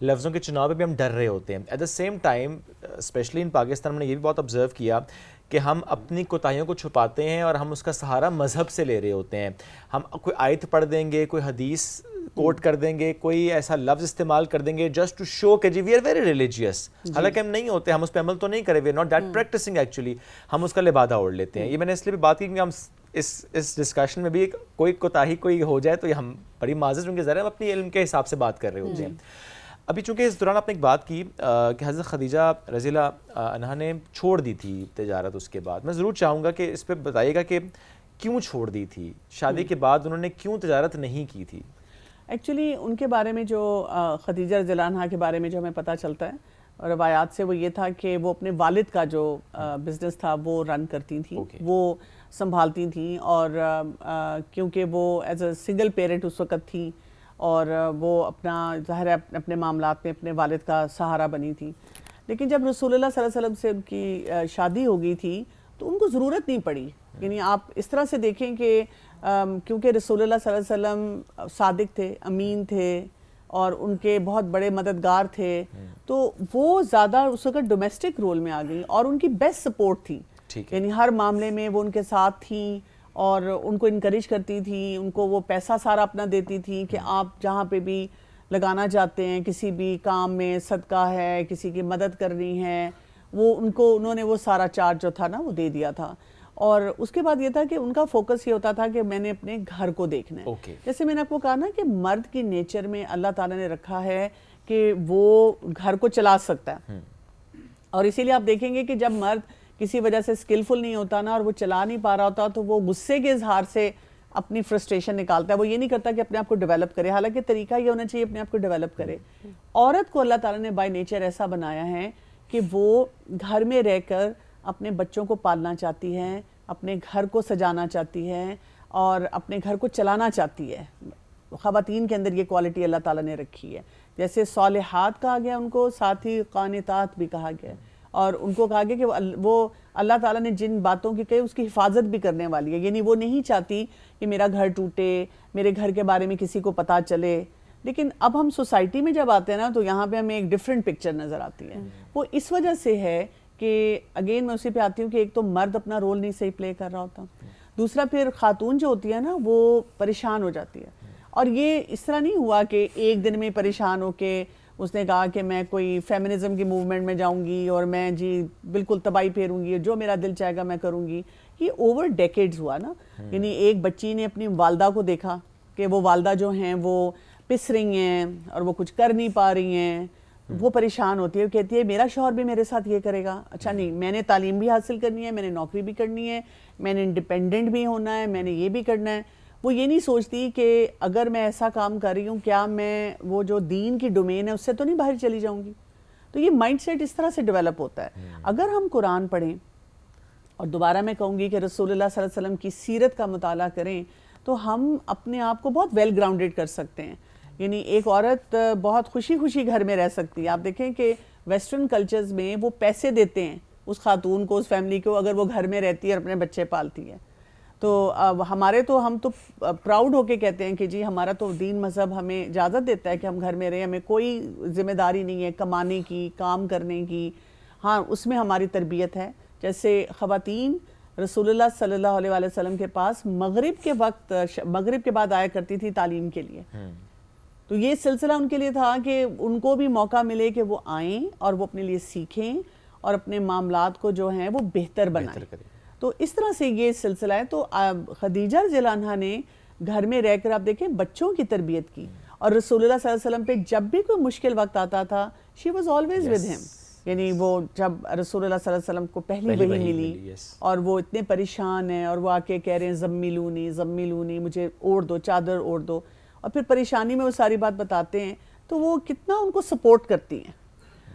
لفظوں کے چناؤ پہ بھی ہم ڈر رہے ہوتے ہیں. At the same time especially in Pakistan میں نے یہ بھی بہت آبزرو کیا کہ ہم اپنی کوتاہیوں کو چھپاتے ہیں اور ہم اس کا سہارا مذہب سے لے رہے ہوتے ہیں. ہم کوئی آیت پڑھ دیں گے, کوئی حدیث کوٹ کر دیں گے, کوئی ایسا لفظ استعمال کر دیں گے جسٹ ٹو شو کہ جی وی آر ویری ریلیجیس, حالانکہ ہم نہیں ہوتے, ہم اس پہ عمل تو نہیں کرے, we are not that practising actually, ہم اس کا لبادہ اوڑھ لیتے ہیں. یہ میں نے اس لیے بھی بات کی کہ ہم اس ڈسکشن میں بھی کوئی کوتاہی کوئی ہو جائے تو یہ ہم بڑی معذرت, کیونکہ ذرا ہم اپنی علم کے حساب سے بات کر رہے ہوتے ہیں. ابھی چونکہ اس دوران آپ نے ایک بات کی کہ حضرت خدیجہ رضی اللہ عنہا نے چھوڑ دی تھی تجارت, اس کے بعد میں ضرور چاہوں گا کہ اس پہ بتائیے گا کہ کیوں چھوڑ دی تھی, شادی کے بعد انہوں نے کیوں تجارت نہیں کی تھی. ایکچولی ان کے بارے میں جو خدیجہ رضی اللہ عنہا کے بارے میں جو ہمیں پتہ چلتا ہے روایات سے, وہ یہ تھا کہ وہ اپنے والد کا جو بزنس تھا وہ رن کرتی تھیں, وہ سنبھالتی تھیں, اور کیونکہ وہ ایز اے سنگل پیرنٹ اس وقت تھیں اور وہ اپنا ظاہر ہے اپنے معاملات میں اپنے والد کا سہارا بنی تھی. لیکن جب رسول اللہ صلی اللہ علیہ وسلم سے ان کی شادی ہو گئی تھی تو ان کو ضرورت نہیں پڑی. یعنی آپ اس طرح سے دیکھیں کہ کیونکہ رسول اللہ صلی اللہ علیہ وسلم صادق تھے, امین تھے اور ان کے بہت بڑے مددگار تھے, تو وہ زیادہ اس وقت ڈومیسٹک رول میں آ گئی اور ان کی بیسٹ سپورٹ تھی. یعنی ہر معاملے میں وہ ان کے ساتھ تھیں اور ان کو انکریج کرتی تھیں, ان کو وہ پیسہ سارا اپنا دیتی تھیں کہ آپ جہاں پہ بھی لگانا چاہتے ہیں, کسی بھی کام میں صدقہ ہے, کسی کی مدد کرنی ہے, وہ انہوں نے وہ سارا چارج جو تھا نا وہ دے دیا تھا. اور اس کے بعد یہ تھا کہ ان کا فوکس یہ ہوتا تھا کہ میں نے اپنے گھر کو دیکھنا ہے. جیسے میں نے آپ کو کہا نا کہ مرد کی نیچر میں اللہ تعالیٰ نے رکھا ہے کہ وہ گھر کو چلا سکتا ہے, اور اسی لیے آپ دیکھیں گے کہ جب مرد کسی وجہ سے اسکلفل نہیں ہوتا نا اور وہ چلا نہیں پا رہا ہوتا تو وہ غصے کے اظہار سے اپنی فرسٹریشن نکالتا ہے. وہ یہ نہیں کرتا کہ اپنے آپ کو ڈیولپ کرے, حالانکہ طریقہ یہ ہونا چاہیے اپنے آپ کو ڈیولپ کرے. عورت کو اللہ تعالیٰ نے بائی نیچر ایسا بنایا ہے کہ وہ گھر میں رہ کر اپنے بچوں کو پالنا چاہتی ہے, اپنے گھر کو سجانا چاہتی ہے اور اپنے گھر کو چلانا چاہتی ہے. خواتین کے اندر یہ کوالٹی اللہ تعالیٰ نے رکھی ہے. جیسے صالحات کہا گیا ان کو, ساتھ ہی قانتات بھی کہا گیا, اور ان کو کہا گیا کہ وہ اللہ تعالیٰ نے جن باتوں کی کہی اس کی حفاظت بھی کرنے والی ہے. یعنی وہ نہیں چاہتی کہ میرا گھر ٹوٹے, میرے گھر کے بارے میں کسی کو پتہ چلے. لیکن اب ہم سوسائٹی میں جب آتے ہیں نا تو یہاں پہ ہمیں ایک ڈیفرنٹ پکچر نظر آتی ہے. وہ اس وجہ سے ہے کہ اگین میں اسی پہ آتی ہوں کہ ایک تو مرد اپنا رول نہیں صحیح پلے کر رہا ہوتا, دوسرا پھر خاتون جو ہوتی ہے نا وہ پریشان ہو جاتی ہے. اور یہ اس طرح نہیں ہوا کہ ایک دن میں پریشان ہو کے اس نے کہا کہ میں کوئی فیمنزم کی موومنٹ میں جاؤں گی اور میں جی بالکل تباہی پھیروں گی, جو میرا دل چاہے گا میں کروں گی. یہ اوور ڈیکیڈز ہوا نا. یعنی ایک بچی نے اپنی والدہ کو دیکھا کہ وہ والدہ جو ہیں وہ پس رہی ہیں اور وہ کچھ کر نہیں پا رہی ہیں, وہ پریشان ہوتی ہے, کہتی ہے میرا شوہر بھی میرے ساتھ یہ کرے گا. اچھا نہیں, میں نے تعلیم بھی حاصل کرنی ہے, میں نے نوکری بھی کرنی ہے, میں نے انڈیپینڈنٹ بھی ہونا ہے, میں نے یہ بھی کرنا ہے. وہ یہ نہیں سوچتی کہ اگر میں ایسا کام کر رہی ہوں کیا میں وہ جو دین کی ڈومین ہے اس سے تو نہیں باہر چلی جاؤں گی. تو یہ مائنڈ سیٹ اس طرح سے ڈیولپ ہوتا ہے. اگر ہم قرآن پڑھیں, اور دوبارہ میں کہوں گی کہ رسول اللہ صلی اللہ علیہ وسلم کی سیرت کا مطالعہ کریں, تو ہم اپنے آپ کو بہت ویل گراؤنڈڈ کر سکتے ہیں. یعنی ایک عورت بہت خوشی خوشی گھر میں رہ سکتی ہے. آپ دیکھیں کہ ویسٹرن کلچرز میں وہ پیسے دیتے ہیں اس خاتون کو, اس فیملی کو, اگر وہ گھر میں رہتی ہے اور اپنے بچے پالتی ہے. تو ہمارے تو ہم تو پراؤڈ ہو کے کہتے ہیں کہ جی ہمارا تو دین مذہب ہمیں اجازت دیتا ہے کہ ہم گھر میں رہیں, ہمیں کوئی ذمہ داری نہیں ہے کمانے کی, کام کرنے کی. ہاں اس میں ہماری تربیت ہے. جیسے خواتین رسول اللہ صلی اللہ علیہ وآلہ وسلم کے پاس مغرب کے وقت, مغرب کے بعد آیا کرتی تھی تعلیم کے لیے. تو یہ سلسلہ ان کے لیے تھا کہ ان کو بھی موقع ملے کہ وہ آئیں اور وہ اپنے لیے سیکھیں اور اپنے معاملات کو جو ہیں وہ بہتر بنائیں. تو اس طرح سے یہ سلسلہ ہے. تو خدیجہ رضی اللہ عنہا نے گھر میں رہ کر آپ دیکھیں بچوں کی تربیت کی, اور رسول اللہ صلی اللہ علیہ وسلم پہ جب بھی کوئی مشکل وقت آتا تھا شی واز آلویز ود ہم. یعنی وہ جب رسول اللہ صلی اللہ علیہ وسلم کو پہلی وحی ملی اور وہ اتنے پریشان ہیں اور وہ آ کے کہہ رہے ہیں زمیلونی زمیلونی, مجھے اوڑھ دو, چادر اوڑھ دو, اور پھر پریشانی میں وہ ساری بات بتاتے ہیں, تو وہ کتنا ان کو سپورٹ کرتی ہیں.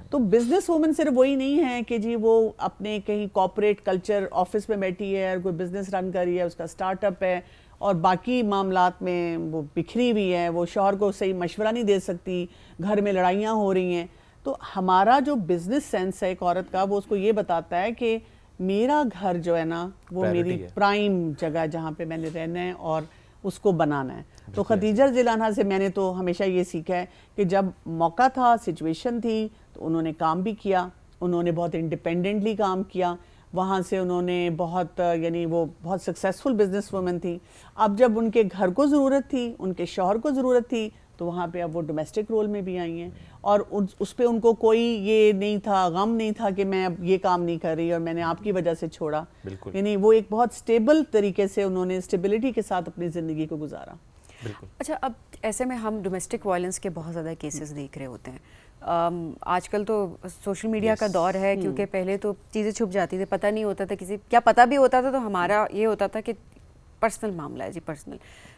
تو بزنس وومن صرف وہی نہیں ہے کہ جی وہ اپنے کہیں کارپوریٹ کلچر آفس میں بیٹھی ہے اور کوئی بزنس رن کر رہی ہے, اس کا سٹارٹ اپ ہے, اور باقی معاملات میں وہ بکھری ہوئی ہے, وہ شوہر کو صحیح مشورہ نہیں دے سکتی, گھر میں لڑائیاں ہو رہی ہیں. تو ہمارا جو بزنس سینس ہے ایک عورت کا, وہ اس کو یہ بتاتا ہے کہ میرا گھر جو ہے نا وہ میری پرائم جگہ ہے جہاں پہ میں نے رہنا ہے اور اس کو بنانا ہے. تو خدیجہ رضی اللہ عنہا سے میں نے تو ہمیشہ یہ سیکھا ہے کہ جب موقع تھا, سچویشن تھی, تو انہوں نے کام بھی کیا, انہوں نے بہت انڈیپینڈنٹلی کام کیا. وہاں سے انہوں نے بہت یعنی وہ بہت سکسیسفل بزنس وومن تھی. اب جب ان کے گھر کو ضرورت تھی, ان کے شوہر کو ضرورت تھی, تو وہاں پہ اب وہ ڈومیسٹک رول میں بھی آئی ہیں, اور اس پہ ان کو کوئی یہ نہیں تھا, غم نہیں تھا کہ میں اب یہ کام نہیں کر رہی اور میں نے آپ کی وجہ سے چھوڑا. یعنی وہ ایک بہت سٹیبل طریقے سے انہوں نے اسٹیبلٹی کے ساتھ اپنی زندگی کو گزارا. اچھا, اب ایسے میں ہم ڈومیسٹک وائلنس کے بہت زیادہ کیسز دیکھ رہے ہوتے ہیں. آج کل تو سوشل میڈیا کا دور ہے, کیونکہ پہلے تو چیزیں چھپ جاتی تھی, پتہ نہیں ہوتا تھا کسی, کیا پتہ بھی ہوتا تھا تو ہمارا یہ ہوتا تھا کہ پرسنل معاملہ ہے جی, پرسنل.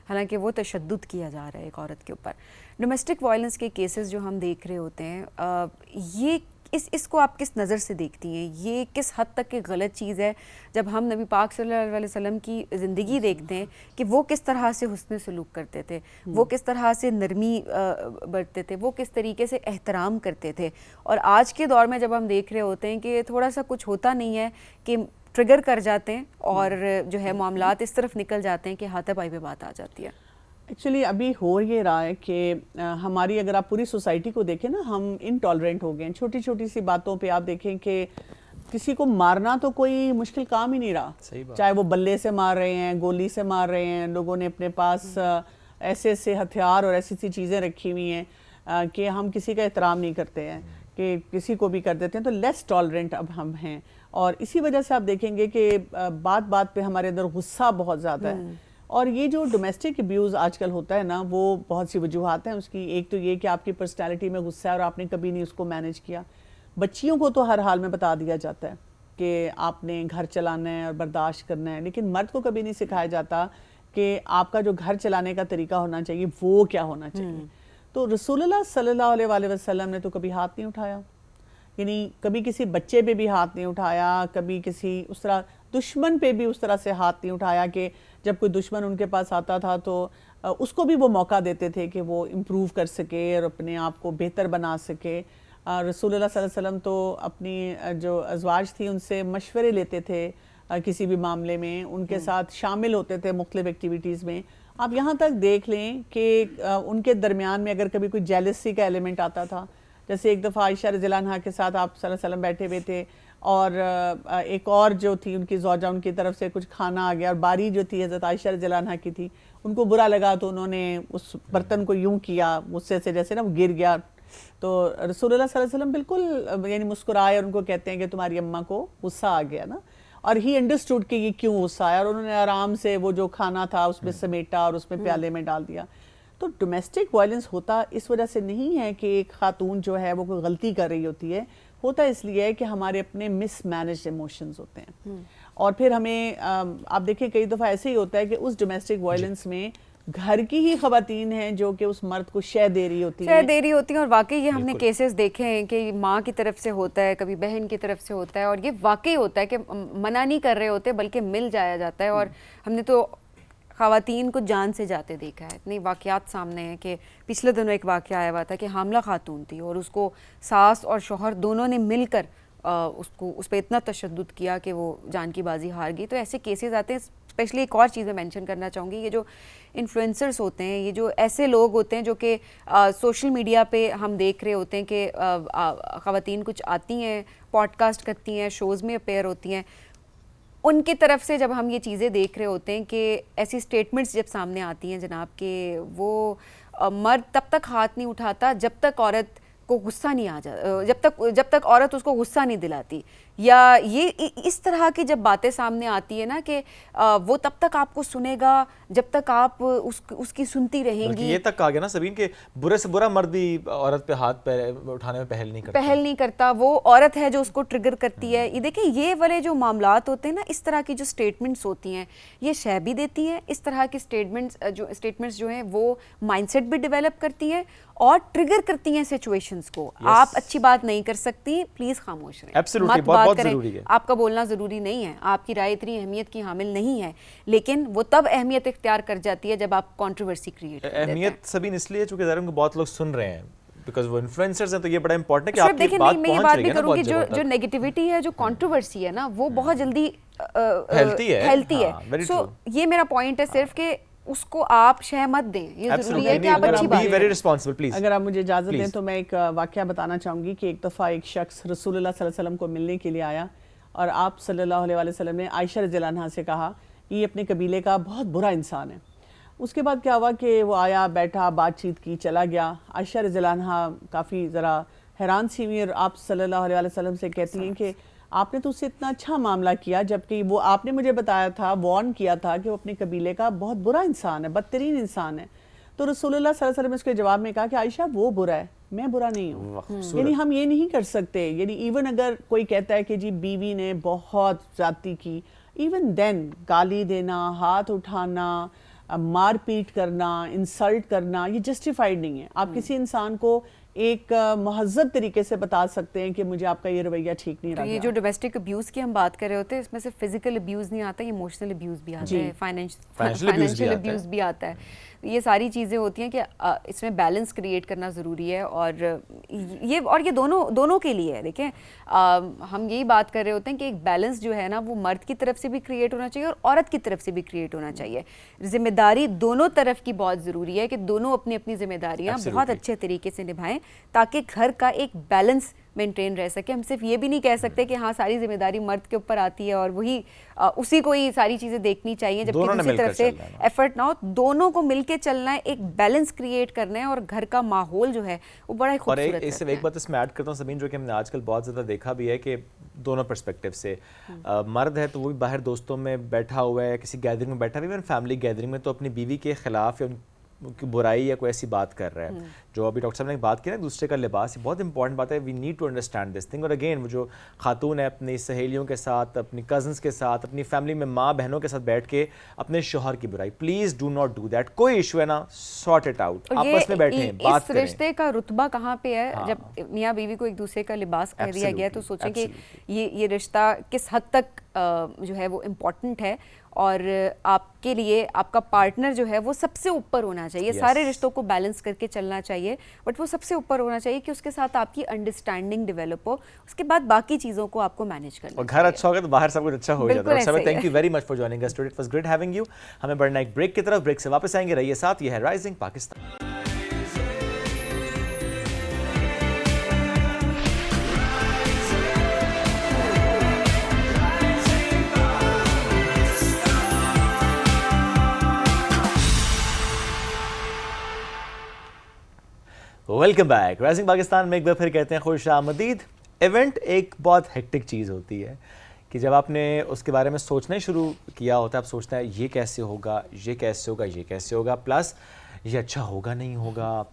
حالانکہ وہ تشدد کیا جا رہا ہے ایک عورت کے اوپر. ڈومیسٹک وائلنس کے کیسز جو ہم دیکھ رہے ہوتے ہیں, یہ اس کو آپ کس نظر سے دیکھتی ہیں؟ یہ کس حد تک کی غلط چیز ہے جب ہم نبی پاک صلی اللہ علیہ وسلم کی زندگی دیکھتے ہیں کہ وہ کس طرح سے حسن سلوک کرتے تھے, وہ کس طرح سے نرمی برتتے تھے, وہ کس طریقے سے احترام کرتے تھے, اور آج کے دور میں جب ہم دیکھ رہے ہوتے ہیں کہ تھوڑا سا کچھ ہوتا نہیں ہے کہ ٹریگر کر جاتے ہیں اور جو ہے معاملات اس طرف نکل جاتے ہیں کہ ہاتھ پائی پہ بات آ جاتی ہے. ایکچولی ابھی ہو یہ رہا ہے کہ ہماری اگر آپ پوری سوسائٹی کو دیکھیں نا, ہم انٹالرنٹ ہو گئے ہیں. چھوٹی چھوٹی سی باتوں پہ آپ دیکھیں کہ کسی کو مارنا تو کوئی مشکل کام ہی نہیں رہا, چاہے وہ بلے سے مار رہے ہیں, گولی سے مار رہے ہیں. لوگوں نے اپنے پاس ایسے ایسے ہتھیار اور ایسی ایسی چیزیں رکھی ہوئی ہیں کہ ہم کسی کا احترام نہیں کرتے ہیں, کہ کسی کو بھی کر دیتے ہیں. تو لیس ٹالرنٹ اب ہم ہیں, اور اسی وجہ سے آپ دیکھیں گے کہ بات بات پہ ہمارے اندر غصہ بہت زیادہ ہے. اور یہ جو ڈومیسٹک ابیوز آج کل ہوتا ہے نا, وہ بہت سی وجوہات ہیں اس کی. ایک تو یہ کہ آپ کی پرسنالٹی میں غصہ ہے اور آپ نے کبھی نہیں اس کو مینیج کیا. بچیوں کو تو ہر حال میں بتا دیا جاتا ہے کہ آپ نے گھر چلانا ہے اور برداشت کرنا ہے, لیکن مرد کو کبھی نہیں سکھایا جاتا کہ آپ کا جو گھر چلانے کا طریقہ ہونا چاہیے وہ کیا ہونا چاہیے. تو رسول اللہ صلی اللہ علیہ وآلہ وسلم نے تو کبھی ہاتھ نہیں اٹھایا, یعنی کبھی کسی بچے پہ بھی ہاتھ نہیں اٹھایا, کبھی کسی اس طرح دشمن پہ بھی اس طرح سے ہاتھ نہیں اٹھایا کہ جب کوئی دشمن ان کے پاس آتا تھا تو اس کو بھی وہ موقع دیتے تھے کہ وہ امپروو کر سکے اور اپنے آپ کو بہتر بنا سکے. رسول اللہ صلی اللہ علیہ وسلم تو اپنی جو ازواج تھی ان سے مشورے لیتے تھے کسی بھی معاملے میں, ان کے ساتھ شامل ہوتے تھے مختلف ایکٹیویٹیز میں. آپ یہاں تک دیکھ لیں کہ ان کے درمیان میں اگر کبھی کوئی جیلسی کا ایلیمنٹ آتا تھا, جیسے ایک دفعہ عائشہ رضی اللہ عنہا کے ساتھ آپ صلی اللہ علیہ وسلم بیٹھے ہوئے تھے اور ایک اور جو تھی ان کی زوجہ, ان کی طرف سے کچھ کھانا آ گیا اور باری جو تھی حضرت عائشہ رضی اللہ عنہا کی تھی, ان کو برا لگا تو انہوں نے اس برتن کو یوں کیا غصے سے جیسے نا وہ گر گیا. تو رسول اللہ صلی اللہ علیہ وسلم بالکل یعنی مسکرائے اور ان کو کہتے ہیں کہ تمہاری اماں کو غصہ آ گیا نا, اور ہی انڈرسٹوڈ کہ یہ کیوں غصہ آیا, اور انہوں نے آرام سے وہ جو کھانا تھا اس میں سمیٹا اور اس میں پیالے میں ڈال دیا. تو ڈومیسٹک وائلنس ہوتا اس وجہ سے نہیں ہے کہ ایک خاتون جو ہے وہ کوئی غلطی کر رہی ہوتی ہے, ہوتا اس لیے ہے کہ ہمارے اپنے مس مینجڈ ایموشنز ہوتے ہیں. اور پھر ہمیں آپ دیکھیں کئی دفعہ ایسے ہی ہوتا ہے کہ اس ڈومیسٹک وائلنس میں گھر کی ہی خواتین ہیں جو کہ اس مرد کو شے دے رہی ہوتی ہیں, اور واقعی یہ ہم نے کیسز دیکھے ہیں کہ ماں کی طرف سے ہوتا ہے, کبھی بہن کی طرف سے ہوتا ہے, اور یہ واقعی ہوتا ہے کہ منع نہیں کر رہے ہوتے بلکہ مل جایا جاتا ہے. اور ہم نے تو خواتین کو جان سے جاتے دیکھا ہے. اتنے واقعات سامنے ہیں کہ پچھلے دنوں ایک واقعہ آیا ہوا تھا کہ حاملہ خاتون تھی اور اس کو ساس اور شوہر دونوں نے مل کر اس پہ اتنا تشدد کیا کہ وہ جان کی بازی ہار گئی. تو ایسے کیسز آتے ہیں. اسپیشلی ایک اور چیز میں مینشن کرنا چاہوں گی, یہ جو انفلوئنسرز ہوتے ہیں, یہ جو ایسے لوگ ہوتے ہیں جو کہ سوشل میڈیا پہ ہم دیکھ رہے ہوتے ہیں کہ خواتین کچھ آتی ہیں, پوڈ کاسٹ کرتی ہیں, شوز میں اپیئر ہوتی ہیں, ان کی طرف سے جب ہم یہ چیزیں دیکھ رہے ہوتے ہیں کہ ایسی سٹیٹمنٹس جب سامنے آتی ہیں جناب کہ وہ مرد تب تک ہاتھ نہیں اٹھاتا جب تک عورت کو غصہ نہیں آ جاتا, جب تک عورت اس کو غصہ نہیں دلاتی, یا یہ اس طرح کی جب باتیں سامنے آتی ہے نا کہ وہ تب تک آپ کو سنے گا جب تک آپ اس کی سنتی رہیں گی. یہ تک کہا گیا نا سبین کہ برے سے برا مرد بھی عورت پہ ہاتھ اٹھانے میں پہل نہیں کرتا, وہ عورت ہے جو اس کو ٹریگر کرتی ہے. یہ دیکھیں یہ والے جو معاملات ہوتے ہیں نا, اس طرح کی جو سٹیٹمنٹس ہوتی ہیں یہ شے بھی دیتی ہیں, اس طرح کی سٹیٹمنٹس جو ہیں وہ مائنڈ سیٹ بھی ڈیولپ کرتی ہیں اور ٹریگر کرتی ہیں سچویشنز کو. آپ اچھی بات نہیں کر سکتی, پلیز خاموش رہیں, مت بات کریں. آپ کا بولنا ضروری نہیں ہے, آپ کی رائے اتنی اہمیت کی حامل نہیں ہے, لیکن وہ تب اہمیت اختیار کر جاتی ہے جب آپ کنٹروورسی کریٹ کرتے ہیں. اہمیت سبین اس لیے چونکہ ظاہر ہے کہ بہت لوگ سن رہے ہیں بیکاز وہ انفلوئنسرز ہیں, تو یہ بڑا امپورٹنٹ ہے کہ آپ کی بات پہنچ رہی ہے نا بہت جگہ تک. جو نیگیٹیوٹی ہے, جو کنٹروورسی ہے نا, وہ بہت جلدی پھیلتی ہے. سو یہ میرا پوائنٹ ہے صرف کہ اس کو آپ شے مت دیں, یہ ضروری ہے کہ آپ اچھی بات کریں. اگر آپ مجھے اجازت دیں تو میں ایک واقعہ بتانا چاہوں گی کہ ایک دفعہ ایک شخص رسول اللہ صلی اللہ علیہ وسلم کو ملنے کے لیے آیا اور آپ صلی اللہ علیہ وسلم نے عائشہ رضی اللہ عنہا سے کہا کہ یہ اپنے قبیلے کا بہت برا انسان ہے. اس کے بعد کیا ہوا کہ وہ آیا, بیٹھا, بات چیت کی, چلا گیا. عائشہ رضی اللہ عنہا کافی ذرا حیران سی ہوئی اور آپ صلی اللہ علیہ وسلم سے کہتی ہیں کہ آپ نے تو اس سے اتنا اچھا معاملہ کیا, جبکہ وہ آپ نے مجھے بتایا تھا, وارن کیا تھا کہ وہ اپنے قبیلے کا بہت برا انسان ہے, بدترین انسان ہے. تو رسول اللہ صلی اللہ علیہ وسلم نے اس کے جواب میں کہا کہ عائشہ وہ برا ہے, میں برا نہیں ہوں. یعنی ہم یہ نہیں کر سکتے, یعنی ایون اگر کوئی کہتا ہے کہ جی بیوی نے بہت زیادتی کی, ایون دین گالی دینا, ہاتھ اٹھانا, مار پیٹ کرنا, انسلٹ کرنا, یہ جسٹیفائڈ نہیں ہے. آپ کسی انسان کو ایک مہذب طریقے سے بتا سکتے ہیں کہ مجھے آپ کا یہ رویہ ٹھیک نہیں رہا. یہ جو ڈومیسٹک ابیوز کی ہم بات کر رہے ہوتے ہیں, اس میں صرف فزیکل ابیوز نہیں آتا, ایموشنل ابیوز بھی آتا ہے, فائنینشیل ابیوز بھی آتا ہے. یہ ساری چیزیں ہوتی ہیں کہ اس میں بیلنس کریٹ کرنا ضروری ہے, اور یہ دونوں کے لیے ہے. دیکھیں ہم یہی بات کر رہے ہوتے ہیں کہ ایک بیلنس جو ہے نا وہ مرد کی طرف سے بھی کریٹ ہونا چاہیے اور عورت کی طرف سے بھی کریٹ ہونا چاہیے. ذمہ داری دونوں طرف کی بہت ضروری ہے کہ دونوں اپنی اپنی ذمہ داریاں بہت اچھے طریقے سے نبھائیں تاکہ گھر کا ایک بیلنس مینٹین رہ سکے. ہم صرف یہ بھی نہیں کہہ سکتے کہ ہاں ساری ذمہ داری مرد کے اوپر آتی ہے اور وہی اسی کو ہی ساری چیزیں دیکھنی چاہیے, جبکہ دوسری طرف سے ایفرٹ نہ ہو. دونوں کو مل کے چلنا ہے, ایک بیلنس کریٹ کرنا ہے, اور گھر کا ماحول جو ہے وہ بڑا ہی خوبصورت ہے. اور ایک بات اس میں ایڈ کرتا ہوں سبین, جو کہ ہم نے آج کل بہت زیادہ دیکھا بھی ہے کہ دونوں پرسپیکٹیو سے, مرد ہے تو وہ بھی باہر دوستوں میں بیٹھا ہوا ہے, کسی گیدرنگ میں بیٹھا ہوا ہے, ایون فیملی گیدرنگ میں, تو اپنی بیوی کے خلاف یا کی برائی یا کوئی ایسی بات کر رہا ہے جو ابھی ڈاکٹر صاحب نے بات کی نا دوسرے کا لباس, یہ بہت انپورٹنٹ بات ہے. We need to understand this thing. اور اگین وہ جو خاتون ہے اپنی سہیلیوں کے ساتھ, اپنی کزنس کے ساتھ, اپنی فیملی میں ماں بہنوں کے ساتھ بیٹھ کے اپنے شوہر کی برائی, please do not do that. کوئی ایشو ہے نا, سارٹ اٹ آؤٹ, آپس میں بیٹھیں بات کریں. اس رشتے کا رتبہ کہاں پہ ہے؟ جب میاں بیوی کو ایک دوسرے کا لباس کہہ دیا گیا تو سوچیں کہ یہ رشتہ کس حد تک جو ہے وہ امپورٹنٹ ہے, اور آپ کے لیے آپ کا پارٹنر جو ہے وہ سب سے اوپر ہونا چاہیے. سارے رشتوں کو بیلنس کر کے چلنا چاہیے, بٹ وہ سب سے اوپر ہونا چاہیے کہ اس کے ساتھ آپ کی انڈرسٹینڈنگ ڈیولپ ہو, اس کے بعد باقی چیزوں کو آپ کو مینیج کرنا. اور گھر اچھا ہوگا تو باہر سب کچھ اچھا ہو جاتا ہے. سب thank you very much for joining us. It was great having you. ہمیں بڑھنا ایک بریک کی طرف, بریک سے واپس آئیں گے, رہیے ساتھ. یہ ہے rising Pakistan. Welcome back. Rising Pakistan میں ایک بار پھر کہتے ہیں خوش آمدید. ایونٹ ایک بہت ہیکٹک چیز ہوتی ہے کہ جب آپ نے اس کے بارے میں سوچنا شروع کیا ہوتا ہے, آپ سوچتے ہیں یہ کیسے ہوگا, یہ کیسے ہوگا, یہ کیسے ہوگا, پلس یہ اچھا ہوگا نہیں ہوگا.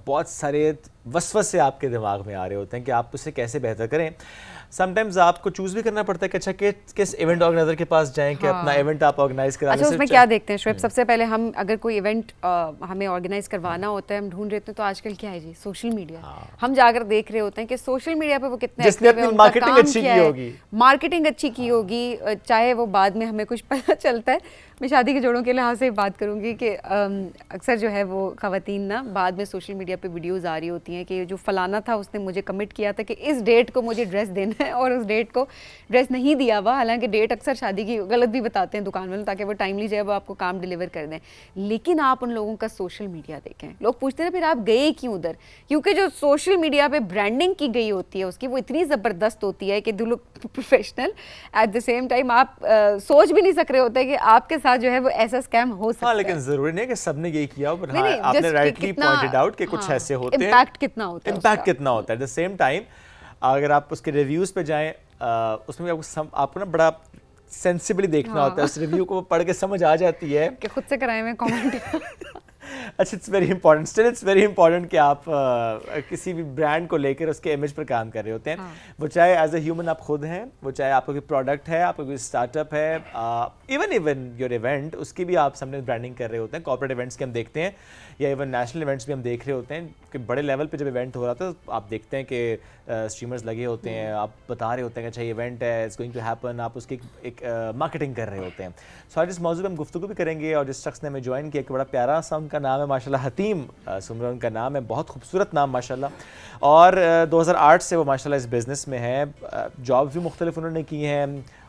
بہت سارے وسوسے آپ کے دماغ میں آ رہے ہوتے ہیں کہ آپ اسے کیسے بہتر کریں. سم ٹائمز آپ کو چوز بھی کرنا پڑتا ہے کہ اچھا کس ایونٹ آرگنائزر کے پاس جائیں کہ اپنا ایونٹ آپ آرگنائز کرانے. اچھا اس میں کیا دیکھتے ہیں شعیب؟ سب سے پہلے ہم اگر کوئی ایونٹ ہمیں آرگنائز کروانا ہوتا ہے, ہم ڈھونڈ رہے ہیں تو آج کل کیا ہے جی, سوشل میڈیا. ہم جا کر دیکھ رہے ہوتے ہیں کہ سوشل میڈیا پہ وہ کتنے ایکٹیو ہیں, ان کا کام کیا ہے, مارکیٹنگ اچھی کی ہوگی, چاہے وہ بعد میں ہمیں کچھ پتہ چلتا ہے. میں شادی کے جوڑوں کے لحاظ سے بات کروں گی کہ اکثر جو ہے وہ خواتین نا بعد میں سوشل میڈیا پہ ویڈیوز آ رہی ہوتی ہیں کہ جو فلانا تھا اس نے مجھے کمٹ کیا تھا کہ اس ڈیٹ کو مجھے ڈریس دینا ہے, اور اس ڈیٹ کو ڈریس نہیں دیا ہوا. حالانکہ ڈیٹ اکثر شادی کی غلط بھی بتاتے ہیں دکان والے تاکہ وہ ٹائملی جو ہے وہ آپ کو کام ڈیلیور کر دیں. لیکن آپ ان لوگوں کا سوشل میڈیا دیکھیں, لوگ پوچھتے ہیں پھر آپ گئے کیوں ادھر, کیونکہ جو سوشل میڈیا پہ برانڈنگ کی گئی ہوتی ہے اس کی وہ اتنی زبردست ہوتی ہے کہ دو لوگ professional, at the same time آپ سوچ بھی نہیں سک رہے ہوتے کہ آپ کے ساتھ جو ہے وہ ایسا اسکیم ہو سکتا ہے. لیکن ضروری نہیں کہ سب نے یہی کیا, پر آپ نے رائٹلی پوائنٹڈ آؤٹ کہ کچھ ایسے ہوتے ہیں. امپیکٹ کتنا ہوتا ہے, امپیکٹ کتنا ہوتا ہے. ایٹ دا سیم ٹائم اگر آپ اس کے ریویوز پہ جائیں, اس میں آپ کو نا بڑا سینسیبلی دیکھنا ہوتا ہے. اس ریویو کو پڑھ کے سمجھ آ جاتی ہے کہ خود سے کرائے میں کامنٹ. اچھا, it's very important, still it's very important کہ آپ کسی بھی برانڈ کو لے کر اس کے امیج پر کام کر رہے ہوتے ہیں. وہ چاہے ایز اے ہیومن آپ خود ہیں, وہ چاہے آپ کا کوئی پروڈکٹ ہے, آپ کا کوئی اسٹارٹ اپ ہے, ایون یور ایونٹ, اس کی بھی آپ سامنے برانڈنگ کر رہے ہوتے ہیں. کارپوریٹ ایونٹس کے ہم دیکھتے ہیں, یا ایون نیشنل ایونٹس بھی ہم دیکھ رہے ہوتے ہیں کہ بڑے لیول پہ جب ایونٹ ہو رہا تھا تو آپ دیکھتے ہیں کہ اسٹریمرز لگے ہوتے ہیں, آپ بتا رہے ہوتے ہیں کہ اچھا یہ ایونٹ ہے, اٹس گوئنگ ٹو ہیپن, آپ اس کی ایک مارکیٹنگ کر رہے ہوتے ہیں. سو آج اس موضوع پہ ہم گفتگو بھی کریں گے. اور جس شخص نے ہمیں جوائن کیا, ایک بڑا پیارا سا ان کا نام ہے ماشاءاللہ, حتیم سمرہ ان کا نام ہے, بہت خوبصورت نام ماشاءاللہ. اور 2008 سے وہ ماشاءاللہ اس بزنس میں ہیں, جابس بھی مختلف انہوں نے کی ہیں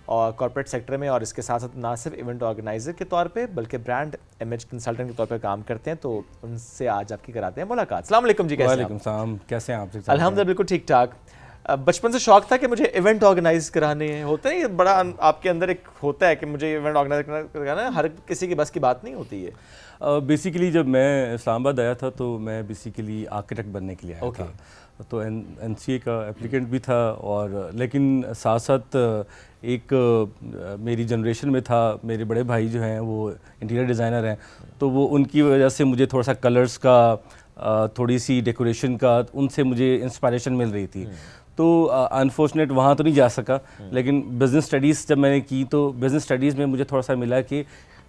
اور کارپوریٹ سیکٹر میں, اور اس کے ساتھ ساتھ نہ صرف ایونٹ آرگنائزر کے طور پہ بلکہ برانڈ امیج کنسلٹنٹ کے طور پہ کام کرتے ہیں. تو ان سے آج آپ کی کراتے ہیں ملاقات. السلام علیکم جی. کیسے ہیں؟ وعلیکم السلام, کیسے ہیں آپ؟ الحمدللہ بالکل ٹھیک ٹھاک. بچپن سے شوق تھا کہ مجھے ایونٹ آرگنائز کرانے ہیں, ہوتا ہے یہ بڑا آپ کے اندر ایک ہوتا ہے کہ مجھے ایونٹ آرگنائز کرانا ہے, ہر کسی کی بس کی بات نہیں ہوتی ہے. بیسیکلی جب میں اسلام آباد آیا تھا تو میں بیسیکلی آرکیٹیکٹ بننے کے لیے آیا تھا. تو این سی اے کا اپلیکینٹ بھی تھا, اور لیکن ساتھ ساتھ ایک میری جنریشن میں تھا, میرے بڑے بھائی جو ہیں وہ انٹیریئر ڈیزائنر ہیں, تو وہ ان کی وجہ سے مجھے تھوڑا سا کلرز کا, تھوڑی سی ڈیکوریشن کا, ان سے مجھے انسپائریشن مل رہی تھی. تو انفارچونیٹ وہاں تو نہیں جا سکا, لیکن بزنس اسٹڈیز جب میں نے کی تو بزنس اسٹڈیز میں مجھے تھوڑا سا ملا کہ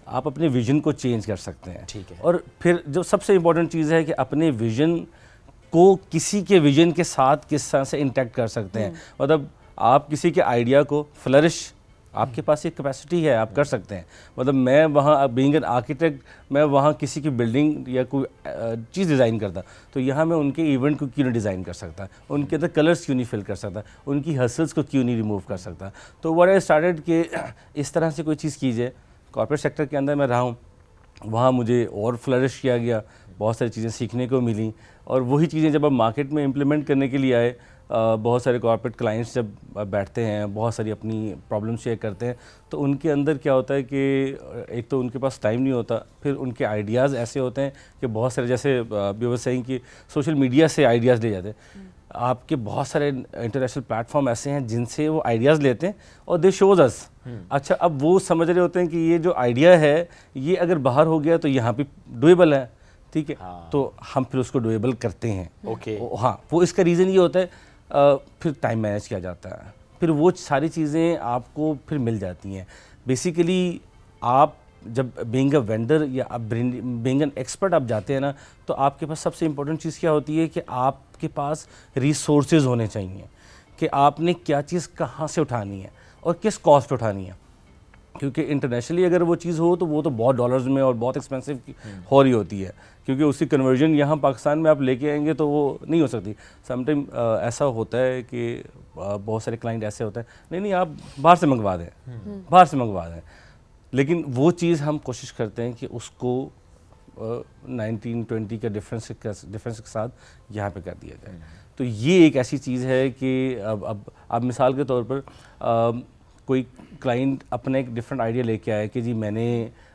آپ اپنے ویژن کو چینج کر سکتے ہیں. ٹھیک ہے. اور پھر جو سب سے امپورٹنٹ چیز ہے کہ اپنے ویژن کو کسی کے ویژن کے ساتھ کس طرح سے انٹیکٹ کر سکتے ہیں. مطلب آپ کسی کے آئیڈیا کو فلرش, آپ کے پاس ایک کیپیسٹی ہے, آپ کر سکتے ہیں. مطلب میں وہاں بینگ این آرکیٹیکٹ, میں وہاں کسی کی بلڈنگ یا کوئی چیز ڈیزائن کرتا, تو یہاں میں ان کے ایونٹ کو کیوں نہیں ڈیزائن کر سکتا, ان کے اندر کلرز کیوں نہیں فل کر سکتا, ان کی ہسلز کو کیوں نہیں ریموو کر سکتا. تو واٹ آئی اسٹارٹڈ کہ اس طرح سے کوئی چیز کیجیے. کارپوریٹ سیکٹر کے اندر میں رہا ہوں, وہاں مجھے اور فلرش کیا گیا, بہت ساری چیزیں سیکھنے کو ملیں, اور وہی چیزیں جب آپ مارکیٹ میں امپلیمنٹ کرنے کے لیے آئے, بہت سارے کارپوریٹ کلائنٹس جب بیٹھتے ہیں, بہت ساری اپنی پرابلم شیئر کرتے ہیں, تو ان کے اندر کیا ہوتا ہے کہ ایک تو ان کے پاس ٹائم نہیں ہوتا, پھر ان کے آئیڈیاز ایسے ہوتے ہیں کہ بہت سارے, جیسے صحیح کہ سوشل میڈیا سے آئیڈیاز لے جاتے ہیں. آپ کے بہت سارے انٹرنیشنل پلیٹ فارم ایسے ہیں جن سے وہ آئیڈیاز لیتے ہیں اور دے شوز اس. اچھا, اب وہ سمجھ رہے ہوتے ہیں کہ یہ جو آئیڈیا ہے یہ اگر باہر ہو گیا تو یہاں پہ ڈویبل ہے, ٹھیک ہے, تو ہم پھر اس کو ڈویبل کرتے ہیں. اوکے, ہاں, وہ اس کا ریزن یہ ہوتا ہے پھر ٹائم مینیج کیا جاتا ہے, پھر وہ ساری چیزیں آپ کو پھر مل جاتی ہیں. بیسیکلی آپ جب بینگ اے وینڈر یا بینگ این ایکسپرٹ آپ جاتے ہیں نا, تو آپ کے پاس سب سے امپورٹنٹ چیز کیا ہوتی ہے کہ آپ کے پاس ریسورسز ہونے چاہیے کہ آپ نے کیا چیز کہاں سے اٹھانی ہے اور کس کاسٹ اٹھانی ہے. کیونکہ انٹرنیشنلی اگر وہ چیز ہو تو وہ تو بہت ڈالرز میں اور بہت ایکسپینسو ہو رہی ہوتی ہے, کیونکہ اس کی کنورژن یہاں پاکستان میں آپ لے کے آئیں گے تو وہ نہیں ہو سکتی. سم ٹائم ایسا ہوتا ہے کہ بہت سارے کلائنٹ ایسے ہوتے ہیں نہیں آپ باہر سے منگوا دیں, لیکن وہ چیز ہم کوشش کرتے ہیں کہ اس کو 19-20 کا ڈفرینس کے ساتھ یہاں پہ کر دیا جائے. تو یہ ایک ایسی چیز ہے کہ اب مثال کے طور پر کوئی کلائنٹ اپنا ایک ڈفرینٹ آئیڈیا لے کے آیا کہ جی میں نے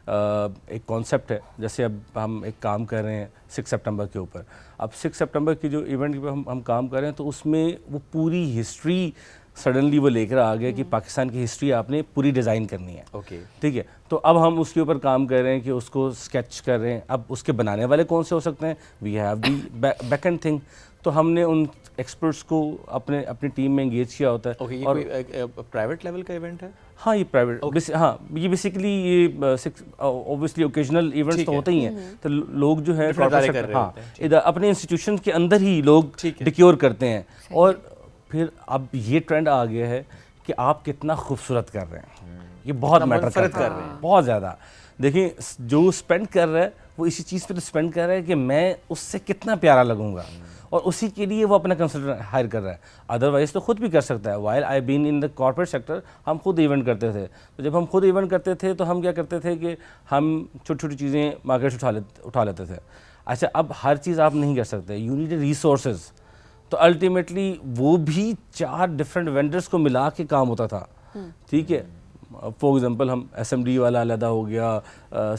ایک کانسیپٹ ہے, جیسے اب ہم ایک کام کر رہے ہیں 6 سپٹمبر کے اوپر. اب 6 سپٹمبر کی جو ایونٹ پہ ہم کام کر رہے ہیں تو اس میں وہ پوری ہسٹری سڈنلی وہ لے کر آ گیا کہ پاکستان کی ہسٹری آپ نے پوری ڈیزائن کرنی ہے. اوکے, ٹھیک ہے, تو اب ہم اس کے اوپر کام کر رہے ہیں کہ اس کو اسکیچ کر رہے ہیں. اب اس کے بنانے والے کون سے ہو سکتے ہیں, we have the back end thing. تو ہم نے ان ایکسپرٹس کو اپنی ٹیم میں انگیج کیا ہوتا ہے. اور پرائیویٹ لیول کا ایونٹ ہے؟ ہاں یہ پرائیویٹ, ہاں یہ بیسیکلی یہ اوبویسلی اوکیجنل ایونٹس تو ہوتے ہی ہیں, تو لوگ جو ہے ہاں ادھر اپنے انسٹیٹیوشن کے اندر ہی لوگ ڈیکیور کرتے ہیں. اور پھر اب یہ ٹرینڈ آ گیا ہے کہ آپ کتنا خوبصورت کر رہے ہیں, یہ بہت میٹر کرتا ہے, بہت زیادہ. دیکھیں جو اسپینڈ کر رہا ہے وہ اسی چیز پہ تو اسپینڈ کر رہا ہے کہ میں اس سے کتنا پیارا لگوں گا, اور اسی کے لیے وہ اپنا کنسلٹنٹ ہائر کر رہا ہے. ادروائز تو خود بھی کر سکتا ہے. While I been in the corporate sector, ہم خود ایونٹ کرتے تھے. تو جب ہم خود ایونٹ کرتے تھے تو ہم کیا کرتے تھے کہ ہم چھوٹی چھوٹی چیزیں مارکیٹ سے اٹھا لیتے تھے. اچھا, اب ہر چیز آپ نہیں کر سکتے, یو نیڈ ریسورسز. تو الٹیمیٹلی وہ بھی 4 ڈفرینٹ وینڈرز کو ملا کے کام ہوتا تھا. ٹھیک ہے, فار ایگزامپل ہم ایس ایم ڈی والا علیحدہ ہو گیا,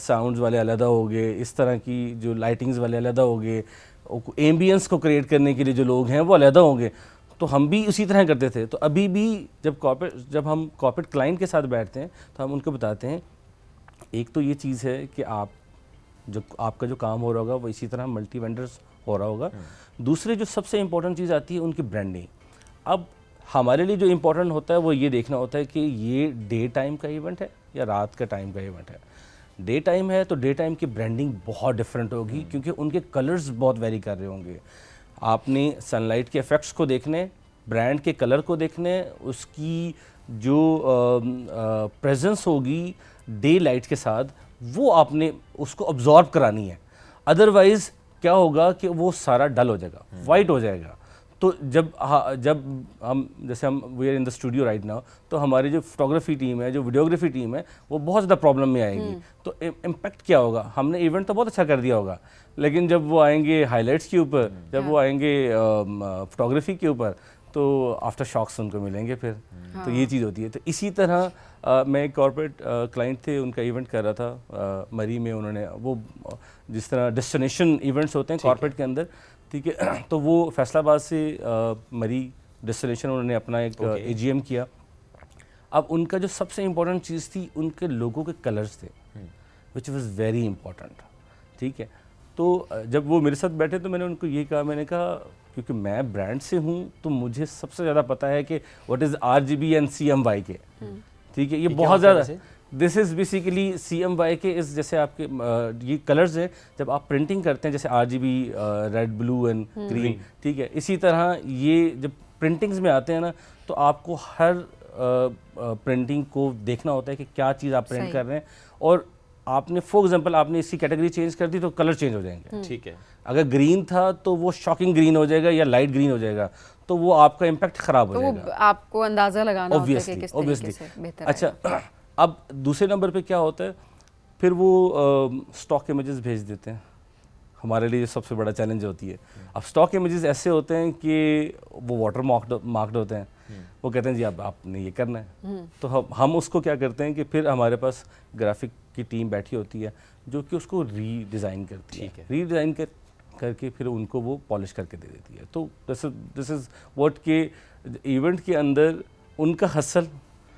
ساؤنڈز والے علیحدہ ہو گئے, اس طرح کی جو لائٹنگز والے علیحدہ ہو گئے, ایمبینس کو کریٹ کرنے کے لیے جو لوگ ہیں وہ علیحدہ ہوں گے. تو ہم بھی اسی طرح کرتے تھے. تو ابھی بھی جب ہم کارپوریٹ کلائنٹ کے ساتھ بیٹھتے ہیں تو ہم ان کو بتاتے ہیں ایک تو یہ چیز ہے کہ آپ کا جو کام ہو رہا ہوگا وہ اسی طرح ملٹی وینڈرز ہو رہا ہوگا. دوسرے جو سب سے امپورٹنٹ چیز آتی ہے ان کی برانڈنگ. اب ہمارے لیے جو امپورٹنٹ ہوتا ہے وہ یہ دیکھنا ہوتا ہے کہ یہ ڈے ٹائم کا ایونٹ ہے یا رات کا ٹائم کا ایونٹ ہے. ڈے ٹائم ہے تو ڈے ٹائم کی برانڈنگ بہت ڈفرینٹ ہوگی, کیونکہ ان کے کلرز بہت ویری کر رہے ہوں گے. آپ نے سن لائٹ کے افیکٹس کو دیکھنے, برانڈ کے کلر کو دیکھنے, اس کی جو پریزنس ہوگی ڈے لائٹ کے ساتھ وہ آپ نے اس کو ابزارب کرانی ہے. ادروائز کیا ہوگا کہ وہ سارا ڈل ہو جائے گا, وائٹ ہو جائے گا. تو جب ہم جیسے ہم we are in the studio right now, تو ہماری جو فوٹوگرافی ٹیم ہے, جو ویڈیوگرافی ٹیم ہے, وہ بہت زیادہ پرابلم میں آئے گی. تو امپیکٹ کیا ہوگا, ہم نے ایونٹ تو بہت اچھا کر دیا ہوگا, لیکن جب وہ آئیں گے ہائی لائٹس کے اوپر, جب وہ آئیں گے فوٹوگرافی کے اوپر, تو آفٹر شاکس ان کو ملیں گے پھر. تو یہ چیز ہوتی ہے. تو اسی طرح میں ایک کارپوریٹ کلائنٹ تھے, ان کا ایونٹ کر رہا تھا مری میں. انہوں نے وہ جس طرح ڈیسٹینیشن ایونٹس ہوتے ہیں کارپوریٹ کے اندر, ٹھیک ہے, تو وہ فیصل آباد سے مری ڈیسٹینیشن انہوں نے اپنا ایک اے جی ایم کیا. اب ان کا جو سب سے امپورٹنٹ چیز تھی ان کے لوگوں کے کلرز تھے, وچ واز ویری امپورٹنٹ. ٹھیک ہے, تو جب وہ میرے ساتھ بیٹھے تو میں نے ان کو یہ کہا, میں نے کہا کیونکہ میں برانڈ سے ہوں تو مجھے سب سے زیادہ پتہ ہے کہ what is R G B and C M Y K. ٹھیک ہے, یہ بہت زیادہ, this is basically C M Y K is جیسے آپ کے یہ کلرز ہیں جب آپ پرنٹنگ کرتے ہیں, جیسے R G B red blue and green. ٹھیک ہے, اسی طرح یہ جب پرنٹنگز میں آتے ہیں نا تو آپ کو ہر پرنٹنگ کو دیکھنا ہوتا ہے کہ کیا چیز آپ پرنٹ کر رہے ہیں, اور آپ نے فار ایگزامپل آپ نے اس کی کیٹیگری چینج کر دی تو کلر چینج ہو جائیں گے. ٹھیک ہے, اگر گرین تھا تو وہ شاکنگ گرین ہو جائے گا یا لائٹ گرین ہو جائے گا, تو وہ آپ کا امپیکٹ خراب ہو جائے گا. آپ کو اندازہ لگانا ہوتا ہے کہ کس طریقے سے بہتر ہے. اچھا, اب دوسرے نمبر پہ کیا ہوتا ہے, پھر وہ اسٹاک امیجز بھیج دیتے ہیں. ہمارے لیے سب سے بڑا چیلنج ہوتی ہے. اب اسٹاک امیجز ایسے ہوتے ہیں کہ وہ واٹر مارکڈ ہوتے ہیں. وہ کہتے ہیں جی اب آپ نے یہ کرنا ہے. تو ہم اس کو کیا کرتے ہیں کہ پھر ہمارے پاس گرافک کی ٹیم بیٹھی ہوتی ہے جو کہ اس کو ری ڈیزائن کرتی ہے. ری ڈیزائن کر کے پھر ان کو وہ پالش کر کے دے دیتی ہے. تو دس از واٹ کہ ایونٹ کے اندر ان کا حسل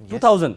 2000.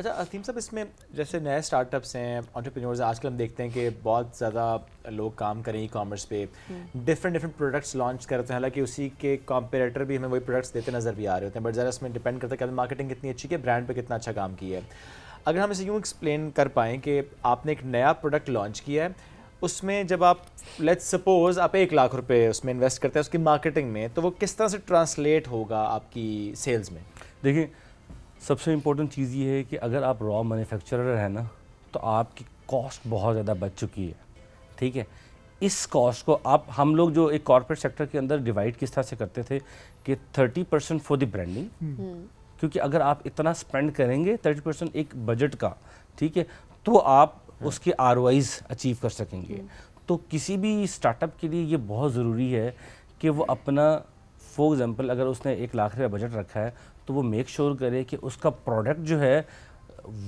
اچھا عظیم صاحب، اس میں جیسے نئے اسٹارٹ اپس ہیں، انٹرپرینورز ہیں، آج کل ہم دیکھتے ہیں کہ بہت زیادہ لوگ کام کریں ای کامرس پہ، ڈفرینٹ پروڈکٹس لانچ کرتے ہیں، حالانکہ اسی کے کمپیریٹر بھی ہمیں وہی پروڈکٹس دیتے نظر بھی آ رہے ہوتے ہیں، بٹ ذرا اس میں ڈپینڈ کرتا ہے کہ مارکیٹنگ کتنی اچھی کی ہے، برانڈ پہ کتنا اچھا کام کیا ہے. اگر ہم اسے یوں ایکسپلین کر پائیں کہ آپ نے ایک نیا پروڈکٹ لانچ کیا ہے، اس میں جب آپ لیٹس سپوز آپ 1 لاکھ روپے اس میں انویسٹ کرتے ہیں اس کی مارکیٹنگ میں، تو وہ کس طرح سے ٹرانسلیٹ ہوگا آپ کی سیلز میں؟ دیکھیں سب سے امپورٹنٹ چیز یہ ہے کہ اگر آپ را مینوفیکچرر ہیں نا تو آپ کی کاسٹ بہت زیادہ بچ چکی ہے. ٹھیک ہے، اس کاسٹ کو ہم لوگ جو ایک کارپوریٹ سیکٹر کے اندر ڈیوائڈ کس طرح سے کرتے تھے کہ 30% فار دی برانڈنگ، کیونکہ اگر آپ اتنا اسپینڈ کریں گے 30% ایک بجٹ کا، ٹھیک ہے، تو آپ اس کے ROIs اچیو کر سکیں گے. تو کسی بھی اسٹارٹ اپ کے لیے یہ بہت ضروری ہے کہ وہ اپنا فار ایگزامپل اگر اس نے 1 لاکھ روپے بجٹ رکھا ہے تو وہ میک شور کرے کہ اس کا پروڈکٹ جو ہے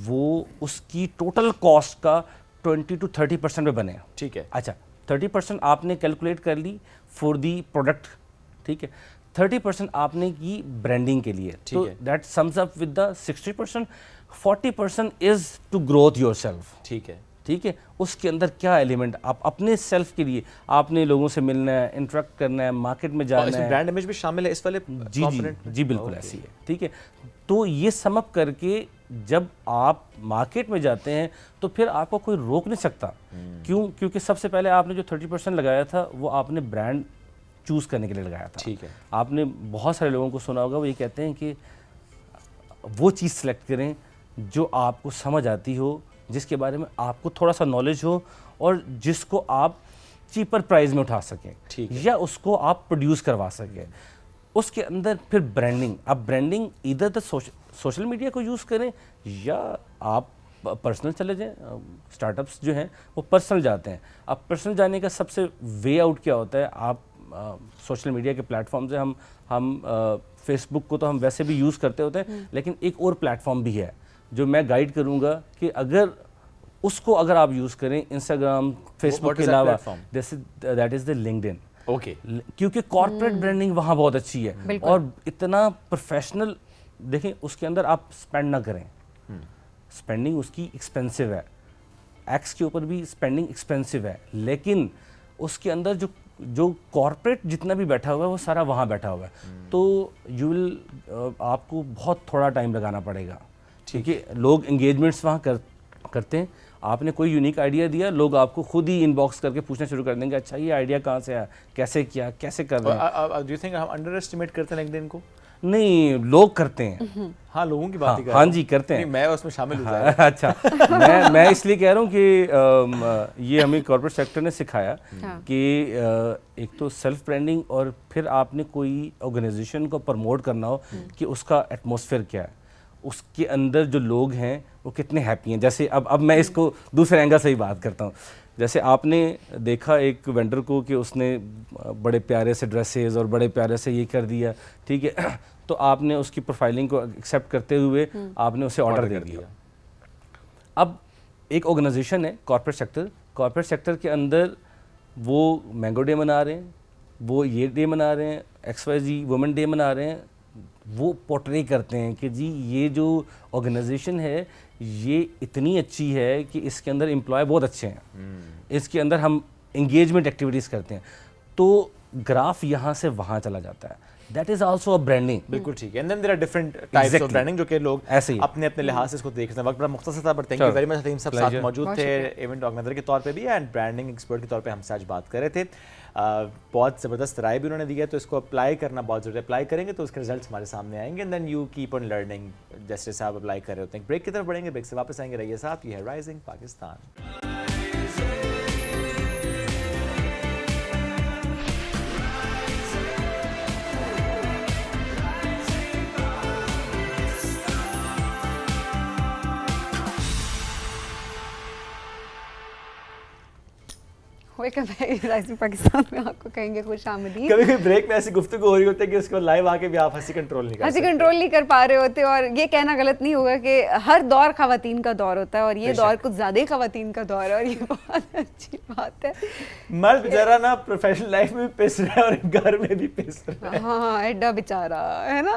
وہ اس کی ٹوٹل کاسٹ کا 20 to 30% پہ بنے. ٹھیک ہے، اچھا 30% آپ نے کیلکولیٹ کر لی فور دی پروڈکٹ، ٹھیک ہے، 30% آپ نے کی برانڈنگ کے لیے، تو that sums up with the 60%. 40% is to growth yourself. ٹھیک ہے، ٹھیک ہے، اس کے اندر کیا ایلیمنٹ آپ اپنے سیلف کے لیے، آپ نے لوگوں سے ملنا ہے، انٹریکٹ کرنا ہے، مارکیٹ میں جانا ہے. برانڈ امیج بھی شامل ہے اس والے جی بالکل ایسی ہے. ٹھیک ہے، تو یہ سم اپ کر کے جب آپ مارکیٹ میں جاتے ہیں تو پھر آپ کو کوئی روک نہیں سکتا. کیونکہ سب سے پہلے آپ نے جو 30% لگایا تھا وہ آپ نے برانڈ چوز کرنے کے لیے لگایا تھا. ٹھیک ہے، آپ نے بہت سارے لوگوں کو سنا ہوگا وہ یہ کہتے ہیں کہ وہ چیز سلیکٹ کریں جو آپ کو سمجھ آتی ہو، جس کے بارے میں آپ کو تھوڑا سا نالج ہو اور جس کو آپ چیپر پرائز میں اٹھا سکیں یا اس کو آپ پروڈیوس کروا سکیں. اس کے اندر پھر برانڈنگ، آپ برانڈنگ ادھر دا سوشل میڈیا کو یوز کریں یا آپ پرسنل چلے جائیں. اسٹارٹ اپس جو ہیں وہ پرسنل جاتے ہیں. اب پرسنل جانے کا سب سے وے آؤٹ کیا ہوتا ہے؟ آپ سوشل میڈیا کے پلیٹ فارمز ہیں، ہم فیس بک کو تو ہم ویسے بھی یوز کرتے ہوتے ہیں، لیکن ایک اور پلیٹ فارم بھی ہے جو میں گائیڈ کروں گا کہ اگر اس کو اگر آپ یوز کریں انسٹاگرام فیس بک کے علاوہ، that is the linked in. Okay, کیونکہ کارپوریٹ برانڈنگ وہاں بہت اچھی ہے اور اتنا پروفیشنل. دیکھیں اس کے اندر آپ اسپینڈ نہ کریں، اسپینڈنگ اس کی ایکسپینسو ہے، ایکس کے اوپر بھی اسپینڈنگ ایکسپینسو ہے، لیکن اس کے اندر جو کارپوریٹ جتنا بھی بیٹھا ہوا ہے وہ سارا وہاں بیٹھا ہوا ہے. تو آپ کو بہت تھوڑا ٹائم لگانا پڑے گا کیونکہ لوگ انگیجمنٹس وہاں کرتے ہیں. آپ نے کوئی یونیک آئیڈیا دیا، لوگ آپ کو خود ہی ان باکس کر کے پوچھنا شروع کر دیں گے اچھا یہ آئیڈیا کہاں سے آیا، کیسے کیا، کیسے کر رہے ہیں. ڈو یو تھنک ہم انڈر ایسٹیمیٹ کرتے ہیں لنکڈ ان کو؟ نہیں، لوگ کرتے ہیں. ہاں لوگوں کی بات ہی کر رہا ہوں. ہاں جی کرتے ہیں، میں اس میں شامل ہو جاؤں. اچھا میں اس لیے کہہ رہا ہوں کہ یہ ہمیں کارپوریٹ سیکٹر نے سکھایا کہ ایک تو سیلف برانڈنگ اور پھر آپ نے کوئی آرگنائزیشن کو پروموٹ کرنا ہو کہ اس کا ایٹماسفیئر کیا ہے، اس کے اندر جو لوگ ہیں وہ کتنے ہیپی ہیں. جیسے اب میں اس کو دوسرے اینگل سے ہی بات کرتا ہوں. جیسے آپ نے دیکھا ایک وینڈر کو کہ اس نے بڑے پیارے سے ڈریسز اور بڑے پیارے سے یہ کر دیا، ٹھیک ہے، تو آپ نے اس کی پروفائلنگ کو ایکسیپٹ کرتے ہوئے آپ نے اسے آرڈر دے دیا. اب ایک آرگنائزیشن ہے کارپوریٹ سیکٹر کے اندر وہ مینگو ڈے منا رہے ہیں، وہ یہ ڈے منا رہے ہیں، XYZ وومن ڈے منا رہے ہیں، وہ پورٹری کرتے ہیں کہ جی یہ جو آرگنائزیشن ہے یہ اتنی اچھی ہے کہ اس کے اندر امپلائی بہت اچھے ہیں، اس کے اندر ہم انگیجمنٹ ایکٹیویٹیز کرتے ہیں. تو گراف یہاں سے وہاں چلا جاتا ہے. That is also a branding. بالکل ٹھیک ہے. And then there are different types of branding جو کہ لوگ اپنے اپنے لحاظ سے اس کو دیکھتے ہیں. وقت بڑا مختصر تھا but thank you very much. Hatim صاحب ساتھ موجود تھے ایونٹ آرگنائزر کے طور پہ بھی اینڈ برانڈنگ ایکسپرٹ کے طور پہ ہم سے آج بات کر رہے تھے. بہت زبردست رائے بھی انہوں نے دی ہے، تو اس کو اپلائی کرنا بہت ضروری ہے. اپلائی کریں گے تو اس کے رزلٹس ہمارے سامنے آئیں گے. And then you keep on learning جیسے جیسے آپ اپلائی کر رہے ہوتے ہیں. بریک کی طرف بڑھیں گے، بریک سے واپس آئیں گے. رہیے ساتھ، یہ ہے رائزنگ پاکستان. رائزنگ پاکستان میں آپ کو کہیں گے خوش آمدید. کبھی کبھی بریک میں ایسی گفتگو ہو رہی ہوتی ہے کہ اس کے بعد لائیو آ کے بھی آپ ہنسی کنٹرول نہیں کر پا رہے ہوتے. اور یہ کہنا غلط نہیں ہوگا کہ ہر دور خواتین کا دور ہوتا ہے اور یہ دور کچھ زیادہ ہی خواتین کا دور ہے اور یہ بہت اچھی بات ہے. مرد بیچارہ نا پروفیشنل لائف میں بھی پس رہا ہے اور گھر میں بھی پس رہا ہے. ہاں ایڈا بیچارہ ہے نا.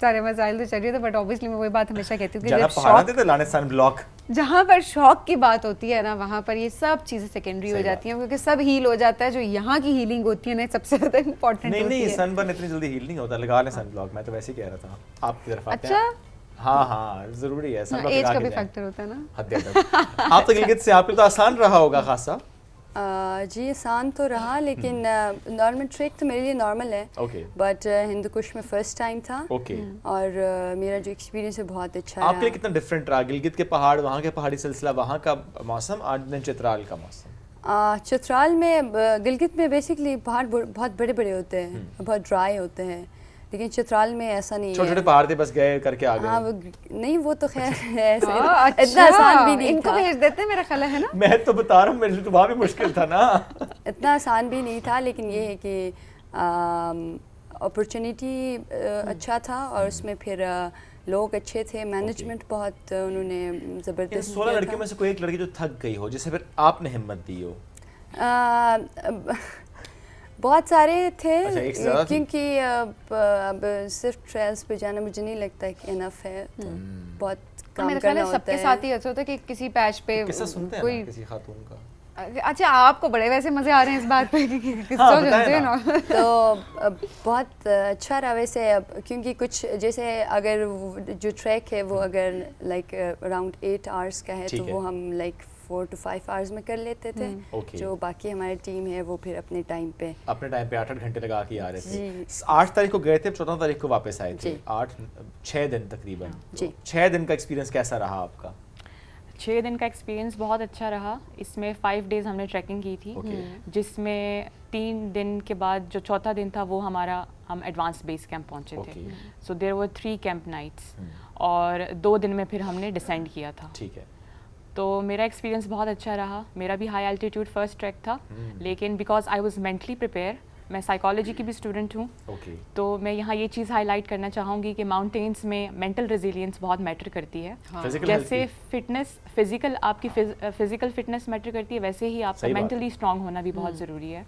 سارے مسائل تو چل رہے تھے, بٹ اوبیسلی میں وہی بات ہمیشہ کہتی ہوں کہ جانا جب پہاڑ شوق, آتے تو لانے سن بلاک, جہاں پر شوق کی بات ہوتی ہے نا وہاں پر یہ سب چیزیں سیکنڈری ہو صحیح جاتی ہیں, کیونکہ سب ہیل ہو جاتا ہے. جو یہاں کی ہیلنگ ہوتی ہے نا سب سے زیادہ امپورٹنٹ نہیں ہوتی نہیں ہے. سن برن اتنی جلدی ہیل نہیں ہوتا, لگا لیں سن بلاک. میں تو ویسے ہی کہہ رہا تھا آپ کی طرف آتے ہیں. اچھا, ہاں ہاں ضروری ہے, سن بلاک ایج لگا کا کے بھی جائیں. فیکٹر ہوتا ہے نا. حد ادب. آپ تو گلگت سے, آپ کے تو آسان رہا ہوگا خاصا. جی آسان تو رہا, لیکن نارمل ٹریک تو میرے لیے نارمل ہے, اوکے بٹ ہندو کش میں فرسٹ ٹائم تھا, اوکے. اور میرا جو ایکسپیرینس ہے بہت اچھا آپ کے لیے رہا. کتنا ڈفرینٹ رہا گلگت کے پہاڑ, وہاں کے پہاڑی سلسلہ, وہاں کا موسم, آج چترال کا موسم؟ چترال میں, گلگت میں بیسکلی پہاڑ بہت بڑے بڑے ہوتے ہیں, بہت ڈرائی ہوتے ہیں, لیکن چترال میں ایسا نہیں ہے. چھوٹے چھوٹے پہاڑ تھے, بس گئے کر کے آ گئے. ہاں نہیں, وہ تو خیر ایسا اتنا آسان بھی نہیں ان کو تھا. بھیج دیتے میرا خیال ہے نا. میں تو بتا رہا ہوں, میرے لیے تو وہاں بھی مشکل تھا نا. اتنا آسان بھی نہیں تھا, لیکن یہ ہے کہ اپرچونیٹی اچھا تھا, اور اس میں پھر لوگ اچھے تھے, مینجمنٹ بہت انہوں نے زبردست. 16 لڑکیوں میں سے کوئی ایک لڑکی جو تھک گئی ہو, جسے پھر آپ نے ہمت دی ہو؟ بہت سارے تھے, کیونکہ اب صرف ٹریلس پہ جانا مجھے نہیں لگتا کہ انف ہے, تو بہت کام میرا خیال کرنا ہے سب ہوتا کے ہے. ساتھ ہی ایسا ہوتا ہے کہ کسی پیچ پہ قصہ سنتے ہیں کوئی, نا کسی خاتون کا. اچھا آپ کو بڑے ویسے مزے آ رہے ہیں اس بات پہ کہ قصہ سنتے ہیں نا. تو بہت اچھا رہا ویسے, کیونکہ کچھ جیسے اگر جو ٹریک ہے وہ اگر لائک اراؤنڈ 8 آورس کا ہے, تو وہ ہم لائک 4 to 5 آورس میں کر لیتے تھے. جو باقی ہماری ٹیم ہے وہ پھر اپنے ٹائم پہ 8-8 گھنٹے لگا کے آ رہے تھے. 8 تاریخ کو گئے تھے, 14 تاریخ کو واپس آئے تھے. 6 دن تقریباً. 6 دن کا ایکسپیرینس کیسا رہا آپ کا؟ 6 دن کا ایکسپیرینس بہت اچھا رہا. اس میں 5 days ہم نے ٹریکنگ کی تھی, جس میں 3 دن کے بعد جو چوتھا دن تھا وہ ہم ایڈوانس بیس کیمپ پہنچے تھے. سو دیر ور 3 کیمپ نائٹس, اور 2 دن میں پھر ہم نے ڈسینڈ کیا تھا. ٹھیک ہے. تو میرا ایکسپیرینس بہت اچھا رہا. میرا بھی ہائی الٹیٹیوڈ فرسٹ ٹریک تھا, لیکن because I was mentally prepare, میں سائیکالوجی کی بھی اسٹوڈنٹ ہوں, تو میں یہاں یہ چیز ہائی لائٹ کرنا چاہوں گی کہ ماؤنٹینس میں مینٹل ریزیلینس بہت میٹر کرتی ہے. جیسے فٹنس, فزیکل, آپ کی فزیکل فٹنس میٹر کرتی ہے, ویسے ہی آپ کا مینٹلی اسٹرانگ ہونا بھی بہت ضروری ہے.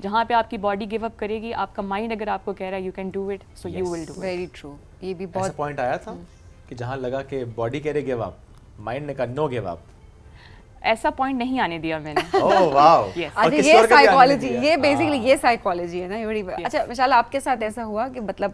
جہاں پہ آپ کی باڈی گیو اپ کرے گی, آپ کا مائنڈ اگر آپ کو کہہ رہا ہے you can do it, so you will do it. Very true. یہ بھی ایسا بہت پوائنٹ آیا تھا کہ جہاں لگا کہ باڈی کہہ رہے گیو اپ, مائنڈ نے کہا نو گیو اپ؟ ایسا پوائنٹ نہیں آنے دیا میں نے. اوہ واو. اچھا, یہ سائیکالوجی, یہ بیسکلی یہ سائیکالوجی ہے نا, یہ بڑی. اچھا مشال, آپ کے ساتھ ایسا ہوا کہ مطلب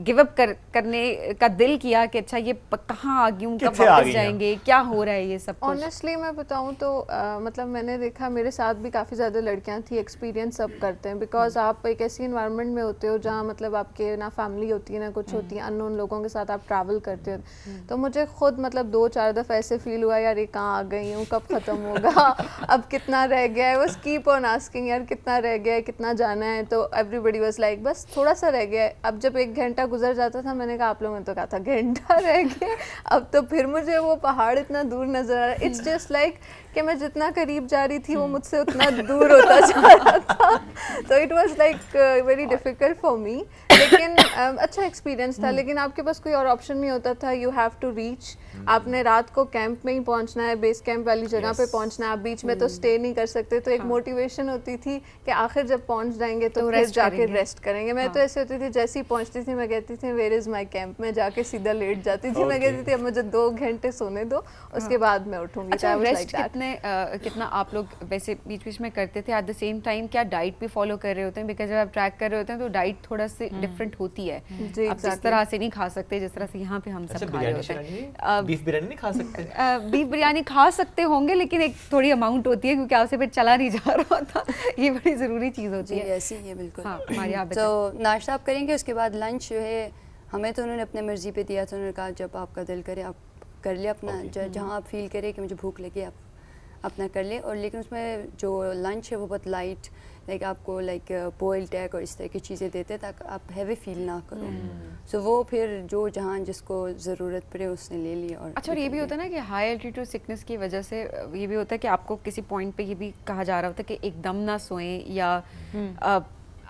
گیو اپ کرنے کا دل کیا کہ اچھا یہ کہاں آ گئی ہوں, کب واپس جائیں گے, کیا ہو رہا ہے یہ سب کچھ؟ آنیسٹلی میں بتاؤں تو مطلب میں نے دیکھا میرے ساتھ بھی کافی زیادہ لڑکیاں تھیں, ایکسپیرینس سب کرتے ہیں, بیکاز آپ ایک ایسی انوائرمنٹ میں ہوتے ہو جہاں مطلب آپ کے نہ فیملی ہوتی ہے نہ کچھ ہوتی ہے, ان نون لوگوں کے ساتھ آپ ٹریول کرتے ہو. تو مجھے خود مطلب 2-4 دفعہ ایسے فیل ہوا یار یہ کہاں آ گئی ہوں, کب ختم ہوگا, اب کتنا رہ گیا ہے. بس کیپ آن آسکنگ یار کتنا رہ گیا ہے, کتنا جانا ہے. تو ایوری بڈی واز لائک بس تھوڑا سا رہ گیا ہے. اب جب 1 گھنٹہ گزر جاتا تھا, میں نے کہا آپ لوگوں نے تو کہا تھا گھنٹہ رہ گیا, اب تو پھر مجھے وہ پہاڑ اتنا دور نظر آ رہا ہے. اٹس جسٹ لائک کہ میں جتنا قریب جا رہی تھی وہ مجھ سے اتنا دور ہوتا جا رہا تھا. تو it was like very difficult for me, لیکن اچھا ایکسپیرینس تھا. لیکن آپ کے پاس کوئی اور آپشن نہیں ہوتا تھا, یو ہیو ٹو ریچ. آپ نے رات کو کیمپ میں ہی پہنچنا ہے, بیس کیمپ والی جگہ پہ پہنچنا ہے, آپ بیچ میں تو اسٹے نہیں کر سکتے. تو ایک موٹیویشن ہوتی تھی کہ آخر جب پہنچ جائیں گے تو پھر جا کے ریسٹ کریں گے. میں تو ایسے ہوتی تھی جیسے ہی پہنچتی تھی میں کہتی تھی ویئر از مائی کیمپ, میں جا کے سیدھا لیٹ جاتی تھی. میں کہتی تھی اب مجھے 2 گھنٹے سونے دو, اس کے بعد میں اٹھوں گی. اچھا, ریسٹ کتنا آپ لوگ ویسے بیچ بیچ میں کرتے تھے؟ ایٹ دا سیم ٹائم کیا ڈائٹ بھی فالو کر رہے ہوتے ہیں؟ بیکاز جب آپ ٹریک کر رہے ہوتے ہیں تو ڈائٹ تھوڑا سی ڈفرینٹ ہوتی ہے, آپ جس طرح سے نہیں کھا سکتے جس طرح سے یہاں پہ ہم سب کھا رہے ہوتے ہیں. بیف بریانی نہیں کھا سکتے؟ بیف بریانی کھا سکتے ہوں گے, لیکن ایک تھوڑی اماؤنٹ ہوتی ہے کیونکہ آپ سے پھر چلا نہیں جا رہا ہوتا. یہ بڑی ضروری چیز ہوتی ہے. ایسی ہی ہے بالکل. تو ناشتہ آپ کریں گے, اس کے بعد لنچ جو ہے ہمیں تو انہوں نے اپنے مرضی پہ دیا تھا. انہوں نے کہا جب آپ کا دل کرے آپ کر لیں اپنا, جہاں آپ فیل کرے کہ مجھے بھوک لگے آپ اپنا کر لیں. اور لیکن اس میں جو لنچ ہے وہ بہت لائٹ, لائک آپ کو لائک بوائلڈ ایگ اور اس طرح کی چیزیں دیتے تاکہ آپ ہیوی فیل نہ کرو. سو وہ پھر جو جہاں جس کو ضرورت پڑے اس نے لے لیا. اور اچھا, اور یہ بھی ہوتا ہے نا کہ ہائی الٹیٹیوڈ سکنس کی وجہ سے یہ بھی ہوتا ہے کہ آپ کو کسی پوائنٹ پہ یہ بھی کہا جا رہا ہوتا ہے کہ ایک دم نہ سوئیں, یا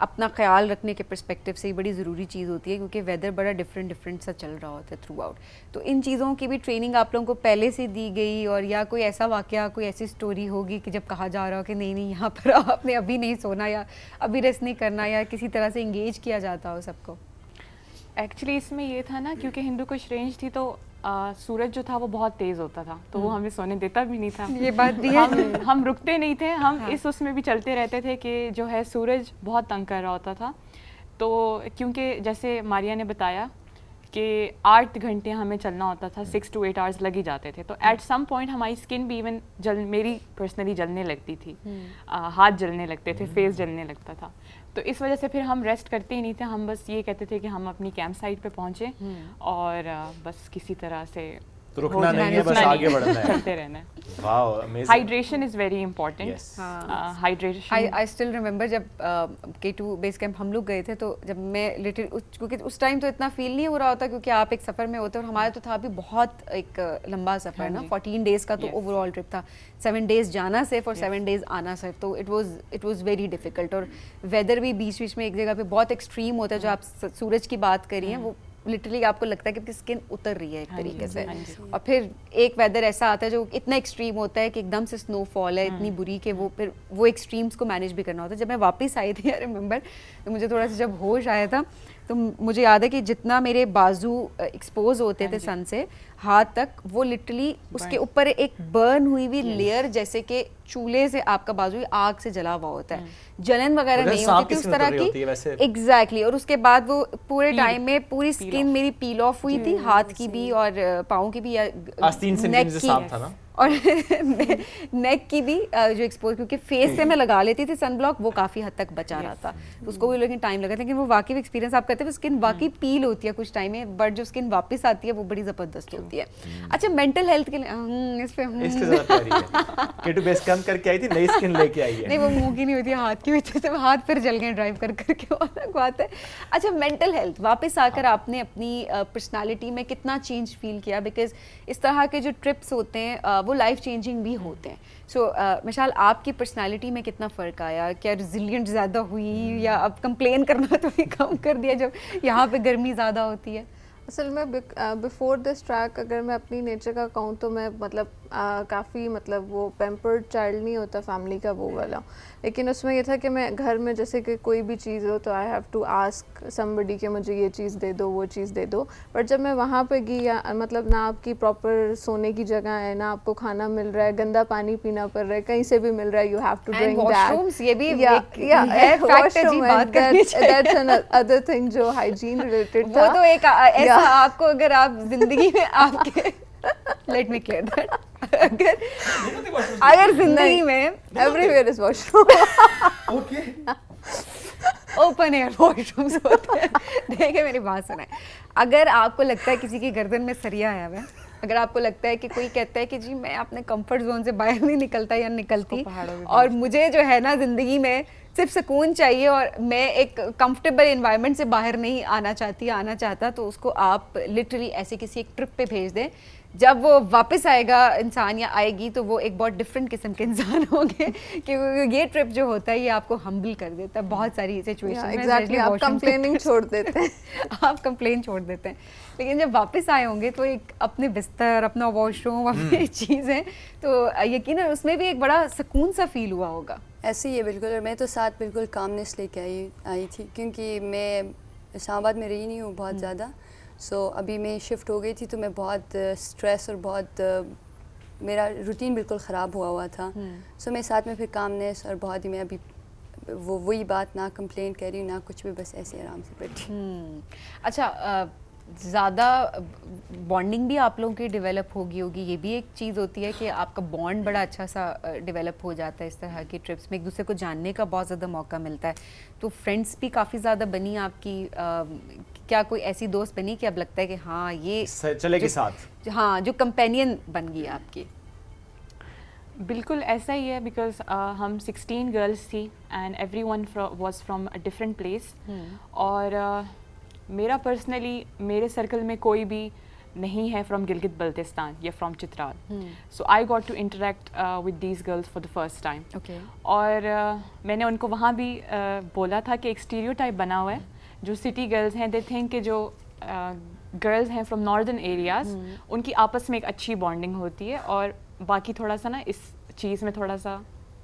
اپنا خیال رکھنے کے پرسپیکٹیو سے یہ بڑی ضروری چیز ہوتی ہے کیونکہ ویدر بڑا ڈفرینٹ سا چل رہا ہوتا ہے تھرو آؤٹ. تو ان چیزوں کی بھی ٹریننگ آپ لوگوں کو پہلے سے دی گئی, اور یا کوئی ایسا واقعہ, کوئی ایسی اسٹوری ہوگی کہ جب کہا جا رہا ہو کہ نہیں نہیں یہاں پر آپ نے ابھی نہیں سونا یا ابھی ریسٹ نہیں کرنا, یا کسی طرح سے انگیج کیا جاتا ہو سب کو؟ ایکچولی اس میں یہ تھا نا کیونکہ ہندو کش رینج تھی تو سورج جو تھا وہ بہت تیز ہوتا تھا تو وہ ہمیں سونے دیتا بھی نہیں تھا. یہ بات بھی ہے. ہم رکتے نہیں تھے, ہم اس میں بھی چلتے رہتے تھے کہ جو ہے سورج بہت تنگ کر رہا ہوتا تھا. تو کیونکہ جیسے ماریا نے بتایا کہ 8 گھنٹے ہمیں چلنا ہوتا تھا, 6 to 8 hours لگ ہی جاتے تھے. تو ایٹ سم پوائنٹ ہماری اسکن بھی ایون میری پرسنلی جلنے لگتی تھی, ہاتھ جلنے لگتے تھے, فیس جلنے لگتا تھا. تو اس وجہ سے پھر ہم ریسٹ کرتے ہی نہیں تھے, ہم بس یہ کہتے تھے کہ ہم اپنی کیمپ سائٹ پہ پہنچیں اور بس کسی طرح سے رکنا نہیں ہے, بس آگے بڑھنا ہے, چلتے رہنا ہے. Wow amazing. Hydration is very important. Hydration I still remember جب K2 بیس کیمپ ہم لوگ گئے تھے تو جب میں لٹل, کیونکہ اس ٹائم تو اتنا فیل نہیں ہو رہا ہوتا کیونکہ آپ ایک سفر میں ہوتے, اور ہمارا تو تھا بھی بہت ایک لمبا سفر نا, 14 days کا تو اوور آل ٹرپ تھا. 7 days جانا صرف اور 7 days آنا صرف, تو اٹ واز ویری ڈیفیکلٹ. اور ویدر بھی بیچ بیچ میں ایک جگہ پہ بہت ایکسٹریم ہوتا ہے. جو آپ سورج کی بات کری ہیں وہ لٹرلی آپ کو لگتا ہے کہ اسکن اتر رہی ہے ایک طریقے سے. اور پھر ایک ویدر ایسا آتا ہے جو اتنا ایکسٹریم ہوتا ہے کہ ایک دم سے اسنو فال ہے اتنی بری کہ وہ پھر وہ ایکسٹریمس کو مینیج بھی کرنا ہوتا ہے. جب میں واپس آئی تھی, آئی ریممبر, تو مجھے تھوڑا سا جب ہوش آیا تھا تو مجھے یاد ہے کہ جتنا میرے بازو ایکسپوز ہوتے تھے سن سے ہاتھ تک, وہ لٹرلی اس کے اوپر ایک برن ہوئی ہوئی لیئر جیسے کہ چولہے سے آپ کا بازو آگ سے جلا ہوا ہوتا ہے, جلن وغیرہ نہیں ہوتی تھی اس طرح کی. ایگزیکٹلی. اور اس کے بعد وہ پورے ٹائم میں پوری اسکن میری پیل آف ہوئی تھی, ہاتھ کی بھی اور پاؤں کی بھی, یا نیک کی اور نیک کی بھی جو ایکسپوز, کیونکہ فیس سے میں لگا لیتی تھی سن بلاک, وہ کافی حد تک بچا رہا تھا. اس کو بھی لیکن ٹائم لگا, لیکن وہ واقعی ایکسپیرینس آپ کرتے ہیں اسکن واقعی پیل ہوتی ہے کچھ ٹائم میں, بٹ جو اسکن واپس آتی ہے وہ بڑی زبردست ہوتی ہے. اچھا مینٹل ہیلتھ کے لیے اس پہ K2 بیس کیمپ کر کے آئی تھی, نئی اسکن لے کے آئی ہے. نہیں وہ منہ کی نہیں ہوتی, ہاتھ کی وجہ سے ہاتھ پھر جل گئے ڈرائیو کر کر کے, اور بات ہے. اچھا مینٹل ہیلتھ, واپس آ کر آپ نے اپنی پرسنالٹی میں کتنا چینج فیل کیا؟ بیکاز اس طرح کے جو ٹرپس ہوتے ہیں وہ لائف چینجنگ بھی ہوتے ہیں. سو مشال آپ کی پرسنالٹی میں کتنا فرق آیا؟ کیا ریزیلینٹ زیادہ ہوئی, یا اب کمپلین کرنا تو بھی کم کر دیا جب یہاں پہ گرمی زیادہ ہوتی ہے؟ اصل میں بیفور دس ٹریک اگر میں اپنی نیچر کا کہوں تو میں مطلب کافی مطلب وہ پیمپرڈ چائلڈ نہیں ہوتا فیملی کا وہ والا, لیکن اس میں یہ تھا کہ میں گھر میں جیسے کہ کوئی بھی چیز ہو تو I have to ask somebody کہ مجھے یہ چیز دے دو, وہ چیز دے دو. بٹ جب میں وہاں پہ گئی, مطلب نہ آپ کی پراپر سونے کی جگہ ہے, نہ آپ کو کھانا مل رہا ہے, گندا پانی پینا پڑ رہا ہے, کہیں سے بھی مل رہا ہے, you have to drink that. یہ بھی دیٹس another thing جو ہائیجین ریلیٹڈ تھا. وہ تو ایک ایسا آپ کو, اگر آپ زندگی میں آپ کے لیٹ می کلیئر دیٹ, اگر زندگی میں every where is wash room, open air wash rooms ہوتے ہیں. دیکھیں میری بات سنیں, اگر آپ کو لگتا ہے کسی کی گردن میں سریا آیا ہوا ہے, اگر آپ کو لگتا ہے کہ کوئی کہتا ہے کہ جی میں اپنے کمفرٹ زون سے باہر نہیں نکلتا یا نکلتی, اور مجھے جو ہے نا زندگی میں صرف سکون چاہیے اور میں ایک کمفرٹیبل انوائرمنٹ سے باہر نہیں آنا چاہتا, تو اس کو آپ لٹرلی ایسے کسی ایک ٹرپ پہ بھیج دیں. جب وہ واپس آئے گا انسان یا آئے گی تو وہ ایک بہت ڈفرینٹ قسم کے انسان ہوں گے, کہ یہ ٹرپ جو ہوتا ہے یہ آپ کو ہمبل کر دیتا ہے بہت ساری سچویشن میں. آپ کمپلیننگ چھوڑ دیتے ہیں, آپ کمپلین چھوڑ دیتے ہیں, لیکن جب واپس آئے ہوں گے تو ایک اپنے بستر, اپنا واش روم, اپنی چیزیں, تو یقیناً اس میں بھی ایک بڑا سکون سا فیل ہوا ہوگا. ایسے ہی ہے بالکل. اور میں تو ساتھ بالکل کامنس لے کے آئی تھی, کیونکہ میں اسلام آباد میں رہی نہیں ہوں بہت زیادہ. سو ابھی میں شفٹ ہو گئی تھی تو میں بہت اسٹریس اور بہت میرا روٹین بالکل خراب ہوا تھا. سو میں ساتھ میں پھر کامنس اور بہت ہی, میں ابھی وہی بات, نہ کمپلین کر رہی ہوں نہ کچھ بھی, بس ایسے آرام سے بیٹھی. اچھا زیادہ بانڈنگ بھی آپ لوگوں کی ڈیولپ ہوگی, یہ بھی ایک چیز ہوتی ہے کہ آپ کا بانڈ بڑا اچھا سا ڈیولپ ہو جاتا ہے اس طرح کی ٹرپس میں, ایک دوسرے کو جاننے کا بہت زیادہ موقع ملتا ہے. تو فرینڈس بھی کافی زیادہ بنی آپ کی, کیا کوئی ایسی دوست بنی کہ اب لگتا ہے کہ ہاں یہ چلے گی ساتھ, ہاں جو کمپینین بن گئی آپ کی؟ بالکل ایسا ہی ہے, بیکاز ہم 16 گرلس تھی and every one was from a different place. اور میرا پرسنلی میرے سرکل میں کوئی بھی نہیں ہے فرام گلگت بلتستان یا from Chitral. So I got to interact with these girls for the first time. اور میں نے ان کو وہاں بھی بولا تھا کہ ایک اسٹیریو ٹائپ بنا ہوا ہے, جو سٹی گرلز ہیں دے تھنک کہ جو گرلز ہیں فرام ناردرن ایریاز ان کی آپس میں ایک اچھی بانڈنگ ہوتی ہے, اور باقی تھوڑا سا نا اس چیز میں تھوڑا سا